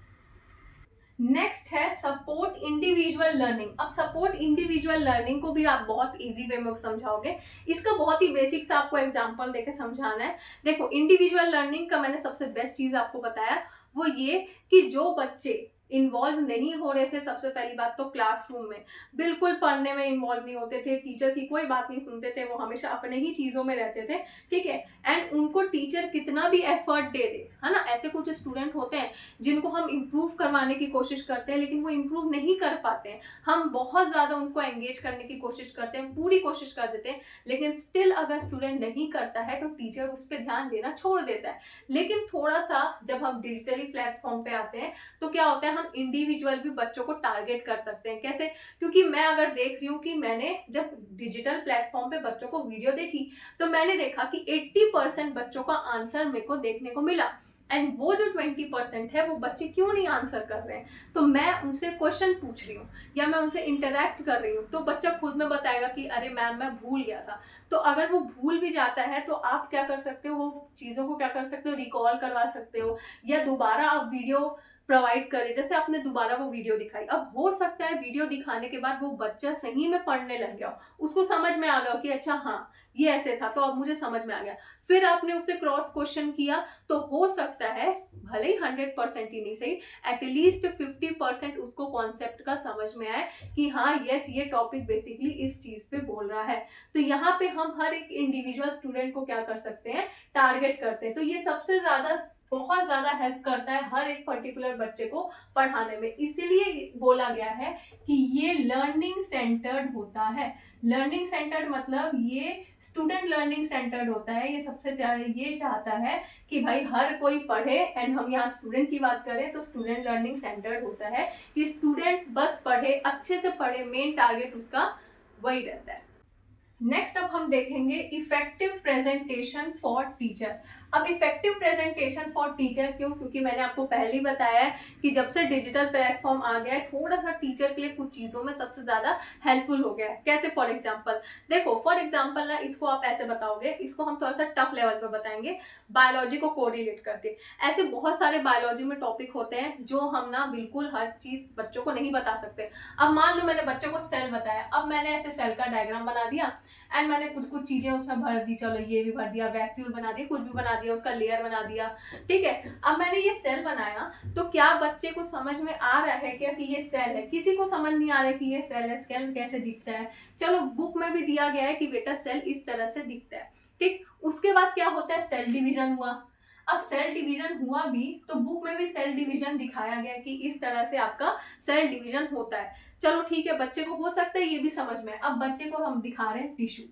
नेक्स्ट है सपोर्ट इंडिविजुअल लर्निंग। अब सपोर्ट इंडिविजुअल लर्निंग को भी आप बहुत इजी वे में समझाओगे। इसका बहुत ही बेसिक सा आपको एग्जांपल देकर समझाना है। देखो इंडिविजुअल लर्निंग का मैंने सबसे बेस्ट चीज आपको बताया वो ये कि जो बच्चे इन्वॉल्व नहीं हो रहे थे, सबसे पहली बात तो क्लासरूम में बिल्कुल पढ़ने में इन्वॉल्व नहीं होते थे, टीचर की कोई बात नहीं सुनते थे, वो हमेशा अपने ही चीजों में रहते थे, ठीक है, एंड उनको टीचर कितना भी एफर्ट दे दे, है ना, ऐसे कुछ स्टूडेंट होते हैं जिनको हम इम्प्रूव करवाने की कोशिश करते हैं लेकिन वो इम्प्रूव नहीं कर पाते हैं। हम बहुत ज्यादा उनको एंगेज करने की कोशिश करते हैं, पूरी कोशिश कर देते हैं, लेकिन स्टिल अगर स्टूडेंट नहीं करता है तो टीचर उस पर ध्यान देना छोड़ देता है। लेकिन थोड़ा सा जब हम डिजिटली प्लेटफॉर्म पे आते हैं तो क्या होता है, हम इंडिविजुअल भी बच्चों को टारगेट कर सकते हैं। कैसे, क्योंकि मैं अगर देख रही हूँ कि मैंने जब डिजिटल प्लेटफॉर्म पे बच्चों को वीडियो देखी तो मैंने देखा कि 80% बच्चों का आंसर मेरे को देखने को मिला, एंड वो जो 20% है वो बच्चे क्यों नहीं आंसर कर रहे हैं, तो मैं उनसे क्वेश्चन पूछ रही हूँ या मैं उनसे इंटरेक्ट कर रही हूँ, तो बच्चा खुद में बताएगा कि अरे मैम मैं भूल गया था। तो अगर वो भूल भी जाता है तो आप क्या कर सकते हो, वो चीज़ों को क्या कर सकते हो, रिकॉल करवा सकते हो या दोबारा आप वीडियो प्रोवाइड करे। जैसे आपने दोबारा वो वीडियो दिखाई, अब हो सकता है वीडियो दिखाने के बाद वो बच्चा सही में पढ़ने लग गया, उसको समझ में आ गया कि अच्छा हाँ ये ऐसे था, तो अब मुझे समझ में आ गया। फिर आपने उससे क्रॉस क्वेश्चन किया तो हो सकता है भले ही 100% ही नहीं सही, एटलीस्ट 50% उसको कॉन्सेप्ट का समझ में आए कि हाँ यस ये टॉपिक बेसिकली इस चीज पे बोल रहा है। तो यहाँ पे हम हर एक इंडिविजुअल स्टूडेंट को क्या कर सकते हैं, टारगेट करते हैं। तो ये सबसे ज्यादा बहुत ज्यादा हेल्प करता है हर एक पर्टिकुलर बच्चे को पढ़ाने में। इसीलिए बोला गया है कि ये लर्निंग सेंटर्ड होता है। लर्निंग सेंटर्ड मतलब ये स्टूडेंट लर्निंग सेंटर्ड होता है। ये सबसे ये चाहता है कि भाई हर कोई पढ़े, एंड हम यहाँ स्टूडेंट की बात करें तो स्टूडेंट लर्निंग सेंटर्ड होता है कि स्टूडेंट बस पढ़े, अच्छे से पढ़े, मेन टारगेट उसका वही रहता है। नेक्स्ट अब हम देखेंगे इफेक्टिव प्रेजेंटेशन फॉर टीचर। अब इफेक्टिव प्रेजेंटेशन फॉर टीचर क्यों? क्योंकि मैंने आपको पहले ही बताया है कि जब से डिजिटल प्लेटफॉर्म आ गया है थोड़ा सा टीचर के लिए कुछ चीज़ों में सबसे ज़्यादा हेल्पफुल हो गया है। कैसे? फॉर एग्जाम्पल देखो, फॉर एग्जाम्पल ना इसको आप ऐसे बताओगे, इसको हम थोड़ा सा टफ लेवल पे बताएंगे, बायोलॉजी को कोरिलेट करके। ऐसे बहुत सारे बायोलॉजी में टॉपिक होते हैं जो हम ना बिल्कुल हर चीज़ बच्चों को नहीं बता सकते। अब मान लो मैंने बच्चों को सेल बताया, अब मैंने ऐसे सेल का डायग्राम बना दिया एंड मैंने कुछ कुछ चीजें उसमें भर दी, चलो ये भी भर दिया, वैक्यूल बना दिया, कुछ भी बना दिया, उसका लेयर बना दिया, ठीक है। अब मैंने ये सेल बनाया तो क्या बच्चे को समझ में आ रहा है क्या कि ये सेल है? किसी को समझ नहीं आ रहा है कि ये सेल है, सेल कैसे दिखता है। चलो बुक में भी दिया गया है कि बेटा सेल इस तरह से दिखता है, ठीक। उसके बाद क्या होता है? सेल डिवीजन हुआ। अब सेल डिवीजन हुआ भी तो बुक में भी सेल डिवीजन दिखाया गया कि इस तरह से आपका सेल डिवीजन होता है। चलो ठीक है, बच्चे को हो सकता है ये भी समझ में। अब बच्चे को हम दिखा रहे हैं टिश्यू,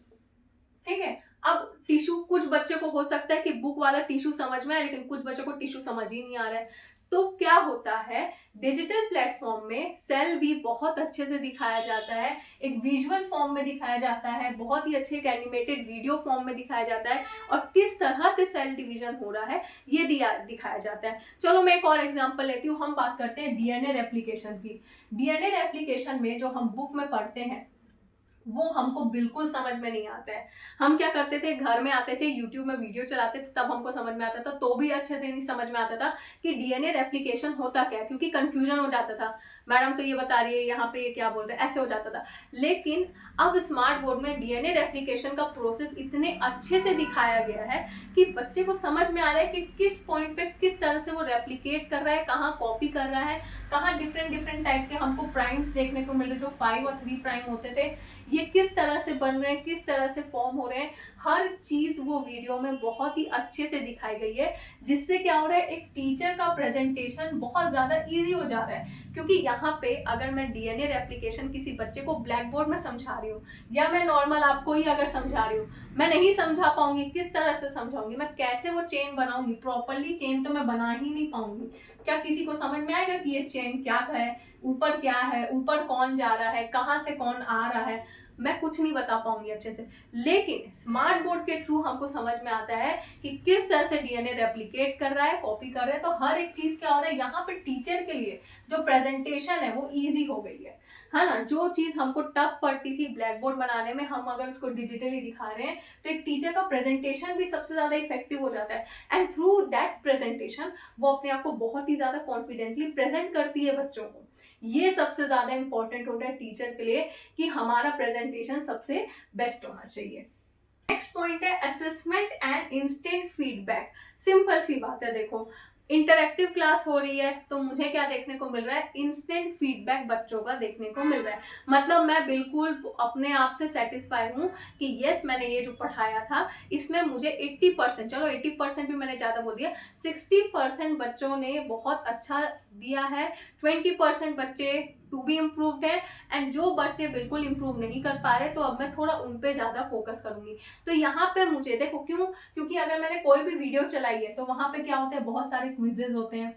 ठीक है। अब टिश्यू, कुछ बच्चे को हो सकता है कि बुक वाला टिश्यू समझ में आए लेकिन कुछ बच्चों को टिश्यू समझ ही नहीं आ रहा है। तो क्या होता है, डिजिटल प्लेटफॉर्म में सेल भी बहुत अच्छे से दिखाया जाता है, एक विजुअल फॉर्म में दिखाया जाता है, बहुत ही अच्छे एक एनिमेटेड वीडियो फॉर्म में दिखाया जाता है, और किस तरह से सेल डिवीजन हो रहा है ये दिखाया जाता है। चलो मैं एक और एग्जांपल लेती हूँ, हम बात करते हैं डीएनए रेप्लिकेशन की। डीएनए रेप्लिकेशन में जो हम बुक में पढ़ते हैं वो हमको बिल्कुल समझ में नहीं आता है। हम क्या करते थे, घर में आते थे, यूट्यूब में वीडियो चलाते थे, तब हमको समझ में आता था, तो भी अच्छे से नहीं समझ में आता था कि डीएनए रेप्लिकेशन होता क्या है, क्योंकि कंफ्यूजन हो जाता था, मैडम तो ये बता रही है, यहाँ पे ये क्या बोल रहे हैं, ऐसे हो जाता था। लेकिन अब स्मार्ट बोर्ड में डीएनए रेप्लिकेशन का प्रोसेस इतने अच्छे से दिखाया गया है कि बच्चे को समझ में आ रहा है कि किस पॉइंट पे किस तरह से वो रेप्लिकेट कर रहा है, कहाँ कॉपी कर रहा है, कहाँ डिफरेंट डिफरेंट टाइप के हमको प्राइम्स देखने को मिल रहे, जो 5 और 3 प्राइम होते थे, ये किस तरह से बन रहे हैं, किस तरह से फॉर्म हो रहे हैं, हर चीज वो वीडियो में बहुत ही अच्छे से दिखाई गई है। जिससे क्या हो रहा है, एक टीचर का प्रेजेंटेशन बहुत ज्यादा इजी हो जा रहा है। क्योंकि यहाँ पे अगर मैं डीएनए रेप्लिकेशन किसी बच्चे को ब्लैक बोर्ड में समझा रही हूँ या मैं नॉर्मल आपको ही अगर समझा रही हूँ, मैं नहीं समझा पाऊंगी। किस तरह से समझाऊंगी, मैं कैसे वो चेन बनाऊंगी? प्रॉपरली चेन तो मैं बना ही नहीं पाऊंगी। क्या किसी को समझ में आएगा कि ये चेन क्या है, ऊपर क्या है, ऊपर कौन जा रहा है, कहाँ से कौन आ रहा है? मैं कुछ नहीं बता पाऊंगी अच्छे से। लेकिन स्मार्ट बोर्ड के थ्रू हमको समझ में आता है कि किस तरह से डीएनए रेप्लिकेट कर रहा है, कॉपी कर रहा है। तो हर एक चीज क्या हो रहा है यहाँ पे, टीचर के लिए जो प्रेजेंटेशन है वो इजी हो गई है ना। जो चीज हमको टफ पड़ती थी ब्लैक बोर्ड बनाने में, हम अगर उसको डिजिटली दिखा रहे हैं तो एक टीचर का प्रेजेंटेशन भी सबसे ज्यादा इफेक्टिव हो जाता है। एंड थ्रू दैट प्रेजेंटेशन वो अपने आप को बहुत ही ज्यादा कॉन्फिडेंटली प्रेजेंट करती है बच्चों को। ये सबसे ज्यादा इंपॉर्टेंट होता है टीचर के लिए कि हमारा प्रेजेंटेशन सबसे बेस्ट होना चाहिए। नेक्स्ट पॉइंट है assessment and instant feedback. Simple सी बात है, देखो इंटरैक्टिव क्लास हो रही है तो मुझे क्या देखने को मिल रहा है, इंस्टेंट फीडबैक बच्चों का देखने को मिल रहा है। मतलब मैं बिल्कुल अपने आप से सेटिस्फाई हूँ कि यस मैंने ये जो पढ़ाया था इसमें मुझे 80%, चलो 80% भी मैंने ज्यादा बोल दिया, 60% बच्चों ने बहुत अच्छा दिया है, 20% बच्चे टू बी इम्प्रूव्ड है, एंड जो बच्चे बिल्कुल इम्प्रूव नहीं कर पा रहे तो अब मैं थोड़ा उन पे ज्यादा फोकस करूंगी। तो यहाँ पे मुझे देखो क्यों, क्योंकि अगर मैंने कोई भी वीडियो चलाई है तो वहां पे क्या होता है, बहुत सारे क्विजेज होते हैं,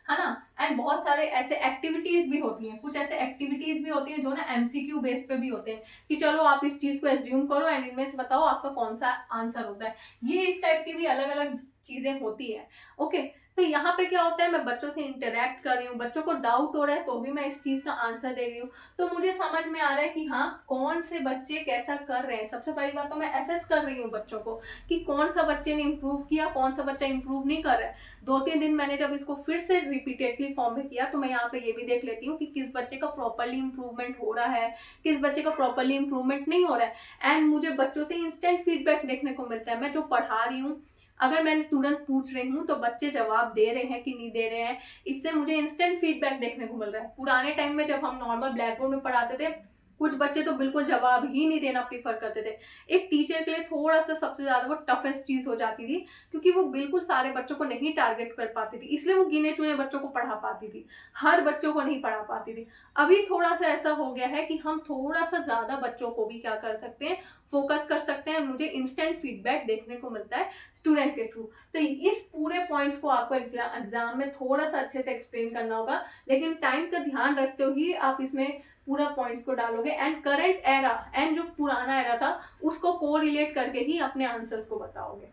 है ना, एंड बहुत सारे ऐसे एक्टिविटीज भी होती हैं। कुछ ऐसे एक्टिविटीज भी होती हैं जो ना एमसीक्यू बेस पे भी होते हैं कि चलो आप इस चीज को एज्यूम करो एंड इनमें से बताओ आपका कौन सा आंसर होता है। ये इस टाइप की भी अलग अलग चीजें होती है। ओके, तो यहाँ पे क्या होता है, मैं बच्चों से इंटरेक्ट कर रही हूँ, बच्चों को डाउट हो रहा है तो भी मैं इस चीज का आंसर दे रही हूँ। तो मुझे समझ में आ रहा है कि हाँ कौन से बच्चे कैसा कर रहे हैं। सबसे पहली बात तो मैं असेस कर रही हूँ बच्चों को कि कौन सा बच्चे ने इम्प्रूव किया, कौन सा बच्चा इम्प्रूव नहीं कर रहा है। 2-3 दिन मैंने जब इसको फिर से रिपीटेडली फॉर्म में किया तो मैं यहाँ पे ये भी देख लेती हूँ कि किस बच्चे का प्रॉपरली इंप्रूवमेंट हो रहा है, किस बच्चे का प्रॉपरली इंप्रूवमेंट नहीं हो रहा है। एंड मुझे बच्चों से इंस्टेंट फीडबैक देखने को मिलता है। मैं जो पढ़ा रही हूँ अगर मैं तुरंत पूछ रही हूँ तो बच्चे जवाब दे रहे हैं कि नहीं दे रहे हैं, इससे मुझे इंस्टेंट फीडबैक देखने को मिल रहा है। पुराने टाइम में जब हम नॉर्मल ब्लैक बोर्ड में पढ़ाते थे कुछ बच्चे तो बिल्कुल जवाब ही नहीं देना प्रीफर करते थे। एक टीचर के लिए थोड़ा सा सबसे ज्यादा वो टफेस्ट चीज हो जाती थी क्योंकि वो बिल्कुल सारे बच्चों को नहीं टारगेट कर पाती थी, इसलिए वो गिने चुने बच्चों को पढ़ा पाती थी, हर बच्चों को नहीं पढ़ा पाती थी। अभी थोड़ा सा ऐसा हो गया है कि हम थोड़ा सा ज्यादा बच्चों को भी क्या कर सकते हैं, फोकस कर सकते हैं। मुझे इंस्टेंट फीडबैक देखने को मिलता है स्टूडेंट के थ्रू। तो इस पूरे पॉइंट्स को आपको एग्जाम में थोड़ा सा अच्छे से एक्सप्लेन करना होगा, लेकिन टाइम का ध्यान रखते हुए आप इसमें पूरा पॉइंट्स को डालोगे एंड करंट एरा एंड जो पुराना एरा था उसको कोरिलेट करके ही अपने आंसर्स को बताओगे।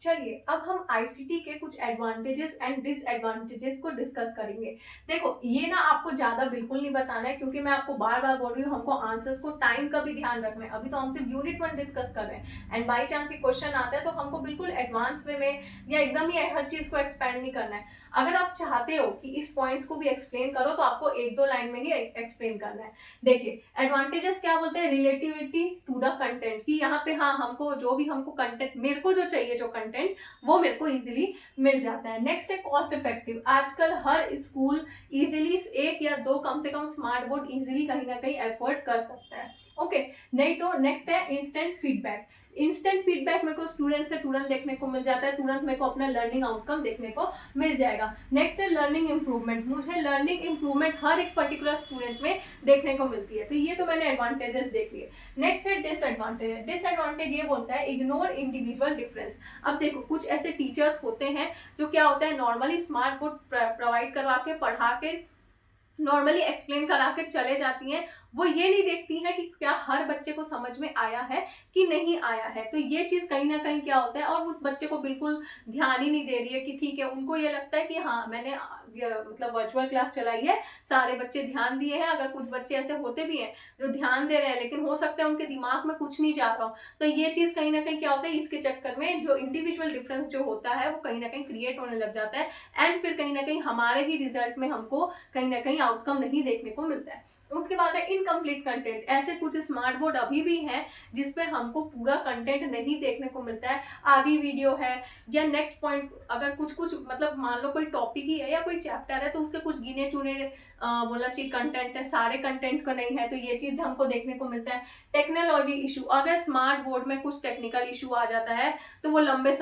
चलिए अब हम आईसीटी के कुछ एडवांटेजेस एंड डिसएडवांटेजेस को डिस्कस करेंगे। देखो ये ना आपको ज्यादा बिल्कुल नहीं बताना है, क्योंकि मैं आपको बार बार बोल रही हूँ हमको आंसर्स को टाइम का भी ध्यान रखना है। अभी तो हम सिर्फ यूनिट 1 डिस्कस कर रहे हैं, एंड बाई चांस ये क्वेश्चन आता है तो हमको बिल्कुल एडवांस वे में या एकदम ही हर चीज को एक्सपेंड नहीं करना है। अगर आप चाहते हो कि इस पॉइंट्स को भी एक्सप्लेन करो तो आपको एक दो लाइन में ही एक्सप्लेन करना है। देखिए एडवांटेजेस क्या बोलते हैं, रिलेटिविटी टू द कंटेंट, कि यहाँ पे हाँ हमको जो भी हमको कंटेंट, मेरे को जो चाहिए जो कंटेंट वो मेरे को इजीली मिल जाता है। नेक्स्ट है कॉस्ट इफेक्टिव, आजकल हर स्कूल इजीली एक या दो कम से कम स्मार्ट बोर्ड इजीली कहीं ना कहीं एफोर्ड कर सकता है। ओके नहीं तो नेक्स्ट है इंस्टेंट फीडबैक। इंस्टेंट फीडबैक मेरे को स्टूडेंट से तुरंत देखने को मिल जाता है, तुरंत मेरे को अपना लर्निंग आउटकम देखने को मिल जाएगा। नेक्स्ट है लर्निंग इंप्रूवमेंट, मुझे लर्निंग इंप्रूवमेंट हर एक पर्टिकुलर स्टूडेंट में देखने को मिलती है। तो ये तो मैंने एडवांटेजेस देख लिए। नेक्स्ट है डिसएडवांटेज। डिसएडवांटेज ये बोलता है इग्नोर इंडिविजुअल डिफरेंस। अब देखो कुछ ऐसे टीचर्स होते हैं जो क्या होता है नॉर्मली स्मार्ट बोर्ड प्रोवाइड करवा के पढ़ा के नॉर्मली एक्सप्लेन करा के चले जाती हैं, वो ये नहीं देखती हैं कि क्या हर बच्चे को समझ में आया है कि नहीं आया है। तो ये चीज कहीं ना कहीं क्या होता है, और उस बच्चे को बिल्कुल ध्यान ही नहीं दे रही है कि ठीक है, उनको ये लगता है कि हाँ मैंने मतलब वर्चुअल क्लास चलाई है, सारे बच्चे ध्यान दिए हैं। अगर कुछ बच्चे ऐसे होते भी हैं जो ध्यान दे रहे हैं लेकिन हो सकता है उनके दिमाग में कुछ नहीं जा रहा हो, तो ये चीज कहीं ना कहीं क्या होता है, इसके चक्कर में जो इंडिविजुअल डिफरेंस जो होता है वो कहीं ना कहीं क्रिएट होने लग जाता है, एंड फिर कहीं ना कहीं हमारे ही रिजल्ट में हमको कहीं ना कहीं आउटकम नहीं देखने को मिलता है। उसके बाद है इनकम्प्लीट कंटेंट। ऐसे कुछ स्मार्ट बोर्ड अभी भी हैं जिसपे हमको पूरा कंटेंट नहीं देखने को मिलता है, आधी वीडियो है, या नेक्स्ट पॉइंट अगर कुछ कुछ मतलब मान लो कोई टॉपिक ही है या कोई चैप्टर है तो उसके कुछ गिने चुने बोला चाहिए कंटेंट है, सारे कंटेंट का नहीं है, तो ये चीज हमको देखने को मिलता है। टेक्नोलॉजी इशू, अगर स्मार्ट बोर्ड में कुछ टेक्निकल इशू आ जाता है तो वो लंबे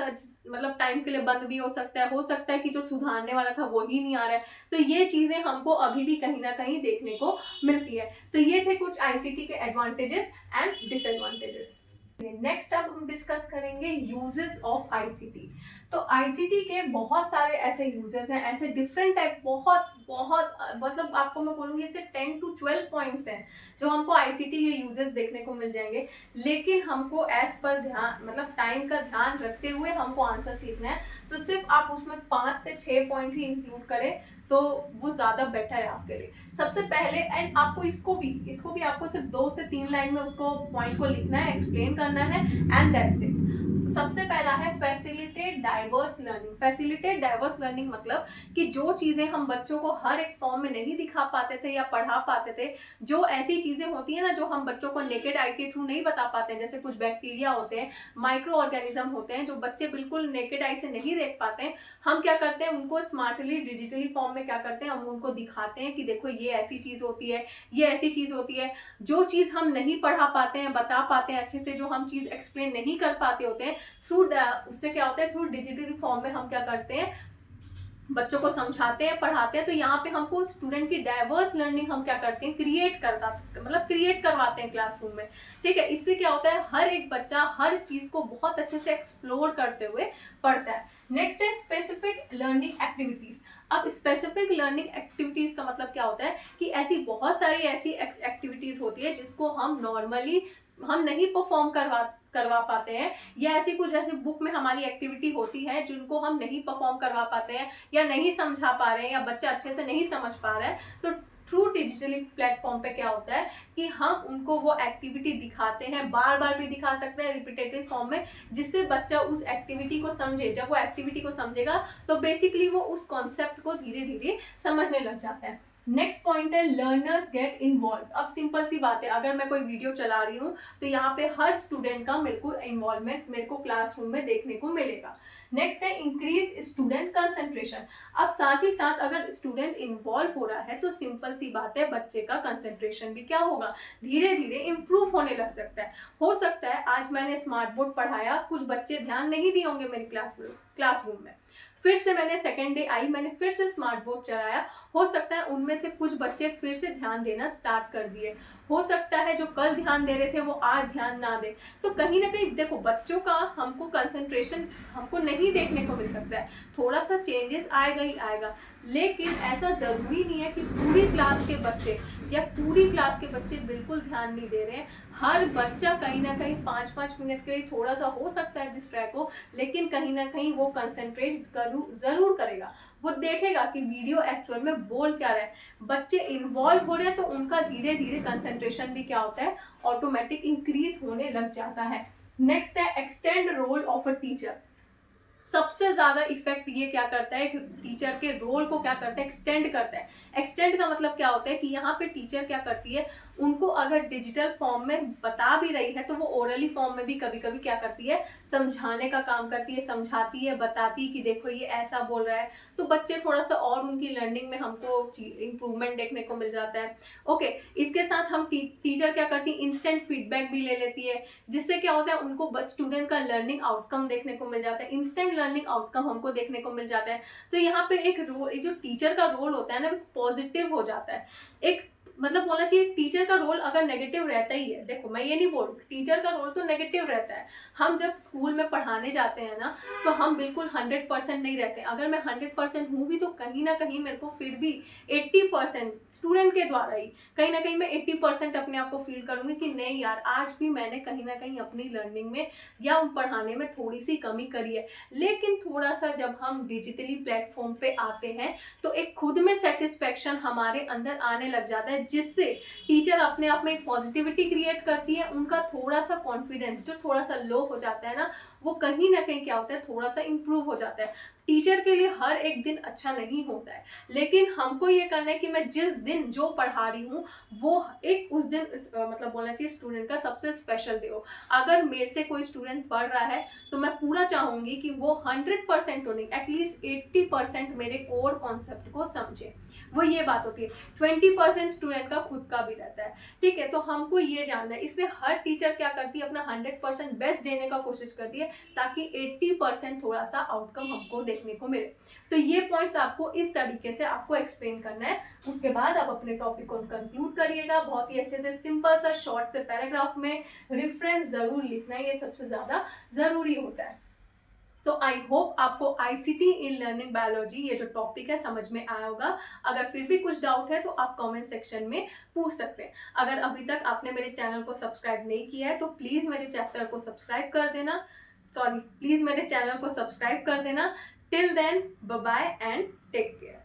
मतलब टाइम के लिए बंद भी हो सकता है कि जो सुधारने वाला था वो ही नहीं आ रहा है। तो ये चीजें हमको अभी भी कहीं ना कहीं देखने को मिलती है। तो ये थे कुछ आईसीटी के एडवांटेजेस एंड डिसएडवांटेजेस। नेक्स्ट अब हम डिस्कस करेंगे यूजेस ऑफ आईसीटी। तो आईसीटी के बहुत सारे ऐसे यूजेस हैं, ऐसे डिफरेंट टाइप, बहुत बहुत मतलब आपको मैं बोलूँगी इससे 10 to 12 पॉइंट्स हैं जो हमको आईसीटी के यूजेस देखने को मिल जाएंगे। लेकिन हमको एज पर ध्यान मतलब टाइम का ध्यान रखते हुए हमको आंसर्स लिखना है, तो सिर्फ आप उसमें 5 से 6 पॉइंट ही इंक्लूड करें तो वो ज़्यादा बेटर है आपके लिए। सबसे पहले, एंड आपको इसको भी आपको सिर्फ 2 से 3 लाइन में उसको पॉइंट को लिखना है, एक्सप्लेन करना है, एंड दैट्स इट। सबसे पहला है facilitate diverse learning. Facilitate diverse learning मतलब कि जो चीज़ें हम बच्चों को हर एक फॉर्म में नहीं दिखा पाते थे या पढ़ा पाते थे, जो ऐसी चीज़ें होती हैं ना जो हम बच्चों को नेकेड आई के थ्रू नहीं बता पाते हैं, जैसे कुछ बैक्टीरिया होते हैं, माइक्रो ऑर्गेनिज्म होते हैं जो बच्चे बिल्कुल नेकेड आई से नहीं देख पाते हैं, हम क्या करते हैं उनको स्मार्टली डिजिटली फॉर्म में क्या करते हैं, हम उनको दिखाते हैं कि देखो ये ऐसी चीज़ होती है, ये ऐसी चीज़ होती है। जो चीज़ हम नहीं पढ़ा पाते हैं, बता पाते हैं अच्छे से, जो हम चीज़ एक्सप्लेन नहीं कर पाते होते हैं, थ्रू उससे क्या होता है, थ्रू डिजिटल फॉर्म में हम क्या करते हैं, बच्चों को समझाते हैं, पढ़ाते हैं। तो यहाँ पे हमको स्टूडेंट की डाइवर्स लर्निंग हम क्या करते हैं, क्रिएट करवाते हैं क्लासरूम में। ठीक है, इससे क्या होता है, हर एक बच्चा हर चीज को बहुत अच्छे से एक्सप्लोर करते हुए पढ़ता है। नेक्स्ट है स्पेसिफिक लर्निंग एक्टिविटीज। अब स्पेसिफिक लर्निंग एक्टिविटीज का मतलब क्या होता है कि ऐसी बहुत सारी ऐसी एक्टिविटीज होती है जिसको हम नॉर्मली हम नहीं परफॉर्म करवा पाते हैं, या ऐसी कुछ ऐसी बुक में हमारी एक्टिविटी होती है जिनको हम नहीं परफॉर्म करवा पाते हैं या नहीं समझा पा रहे हैं, या बच्चा अच्छे से नहीं समझ पा रहा है, तो थ्रू डिजिटली प्लेटफॉर्म पे क्या होता है कि हम उनको वो एक्टिविटी दिखाते हैं, बार बार भी दिखा सकते हैं रिपीटेटिव फॉर्म में, जिससे बच्चा उस एक्टिविटी को समझे। जब वो एक्टिविटी को समझेगा तो बेसिकली वो उस कॉन्सेप्ट को धीरे धीरे समझने लग जाता है। नेक्स्ट पॉइंट है लर्नर्स गेट इन्वॉल्व। अब सिंपल सी बात है, अगर मैं कोई वीडियो चला रही हूँ तो यहाँ पे हर स्टूडेंट का मेरे को इन्वॉल्वमेंट मेरे को क्लासरूम में देखने को मिलेगा। नेक्स्ट है इंक्रीज स्टूडेंट कंसंट्रेशन। अब साथ ही साथ अगर स्टूडेंट इन्वॉल्व हो रहा है तो सिंपल सी बात है, बच्चे का कंसंट्रेशन भी क्या होगा, धीरे धीरे इम्प्रूव होने लग सकता है। हो सकता है आज मैंने स्मार्ट बोर्ड पढ़ाया, कुछ बच्चे ध्यान नहीं दिए होंगे मेरी क्लासरूम में, फिर से मैंने सेकेंड डे आई, मैंने फिर से स्मार्ट बोर्ड चलाया, हो सकता है उनमें से कुछ बच्चे फिर से ध्यान देना स्टार्ट कर दिए, हो सकता है जो कल ध्यान दे रहे थे वो आज ध्यान ना दे। तो कहीं ना कहीं देखो बच्चों का हमको कंसंट्रेशन हमको नहीं देखने को मिल सकता है, थोड़ा सा चेंजेस आएगा ही आएगा, लेकिन ऐसा जरूरी नहीं है कि पूरी क्लास के बच्चे या पूरी क्लास के बच्चे बिल्कुल ध्यान नहीं दे रहे हैं। हर बच्चा कहीं ना कहीं 5-5 मिनट के लिए थोड़ा सा हो सकता है डिस्ट्रैक्ट हो, लेकिन कहीं ना कहीं वो कंसेंट्रेट जरूर करेगा, वो देखेगा कि वीडियो एक्चुअल में बोल क्या रहा है। बच्चे इन्वॉल्व हो रहे हैं तो उनका धीरे धीरे कंसेंट्रेशन भी क्या होता है, ऑटोमेटिक इंक्रीज होने लग जाता है। नेक्स्ट है extend role of a teacher. सबसे ज्यादा इफेक्ट ये क्या करता है, टीचर के रोल को क्या करता है, एक्सटेंड करता है। एक्सटेंड का मतलब क्या होता है कि यहाँ पे टीचर क्या करती है, उनको अगर डिजिटल फॉर्म में बता भी रही है तो वो ओरली फॉर्म में भी कभी कभी क्या करती है, समझाने का काम करती है, समझाती है, बताती है कि देखो ये ऐसा बोल रहा है, तो बच्चे थोड़ा सा और उनकी लर्निंग में हमको इंप्रूवमेंट देखने को मिल जाता है। ओके, इसके साथ हम टीचर क्या करती है, इंस्टेंट फीडबैक भी ले लेती है, जिससे क्या होता है उनको स्टूडेंट का लर्निंग आउटकम देखने को मिल जाता है, इंस्टेंट लर्निंग आउटकम हमको देखने को मिल जाता है। तो यहाँ पे एक रोल, जो टीचर का रोल होता है ना, पॉजिटिव हो जाता है। एक मतलब बोलना चाहिए टीचर का रोल अगर नेगेटिव रहता ही है, देखो मैं ये नहीं बोल टीचर का रोल तो नेगेटिव रहता है। हम जब स्कूल में पढ़ाने जाते हैं ना, तो हम बिल्कुल 100% नहीं रहते। अगर मैं 100% हूँ भी तो कहीं ना कहीं मेरे को फिर भी 80% स्टूडेंट के द्वारा ही कहीं ना कहीं मैं 80% अपने आप को फील करूंगी कि नहीं यार, आज भी मैंने कहीं ना कहीं अपनी लर्निंग में या पढ़ाने में थोड़ी सी कमी करी है। लेकिन थोड़ा सा जब हम डिजिटली प्लेटफॉर्म पे आते हैं तो एक खुद में सेटिस्फेक्शन हमारे अंदर आने लग जाता है, जिससे टीचर अपने आप में एक पॉजिटिविटी क्रिएट करती है। उनका थोड़ा सा कॉन्फिडेंस जो थोड़ा सा लो हो जाता है ना, वो कहीं ना कहीं क्या होता है, थोड़ा सा इंप्रूव हो जाता है। टीचर के लिए हर एक दिन अच्छा नहीं होता है, लेकिन हमको ये करना है कि मैं जिस दिन जो पढ़ा रही हूँ वो एक उस दिन मतलब बोलना चाहिए स्टूडेंट का सबसे स्पेशल डे हो। अगर मेरे से कोई स्टूडेंट पढ़ रहा है तो मैं पूरा चाहूंगी कि वो 100% तो नहीं, एटलीस्ट 80% मेरे कोर कॉन्सेप्ट को समझे। वो ये बात होती है। 20% स्टूडेंट का खुद का भी रहता है, ठीक है। तो हमको ये जानना है, इसलिए हर टीचर क्या करती है, अपना 100% बेस्ट देने का कोशिश करती है, ताकि 80% थोड़ा सा आउटकम हमको देखने को मिले। तो ये पॉइंट्स आपको इस तरीके से आपको एक्सप्लेन करना है। उसके बाद आप अपने टॉपिक को कंक्लूड करिएगा बहुत ही अच्छे से, सिंपल सा शॉर्ट से पैराग्राफ में रेफरेंस जरूर लिखना है, ये सबसे ज्यादा जरूरी होता है। तो आई होप आपको आईसीटी इन लर्निंग बायोलॉजी ये जो टॉपिक है समझ में आया होगा। अगर फिर भी कुछ डाउट है तो आप कमेंट सेक्शन में पूछ सकते हैं। अगर अभी तक आपने मेरे चैनल को सब्सक्राइब नहीं किया है तो प्लीज मेरे चैनल को सब्सक्राइब कर देना, प्लीज मेरे चैनल को सब्सक्राइब कर देना। Till then, bye bye and take care.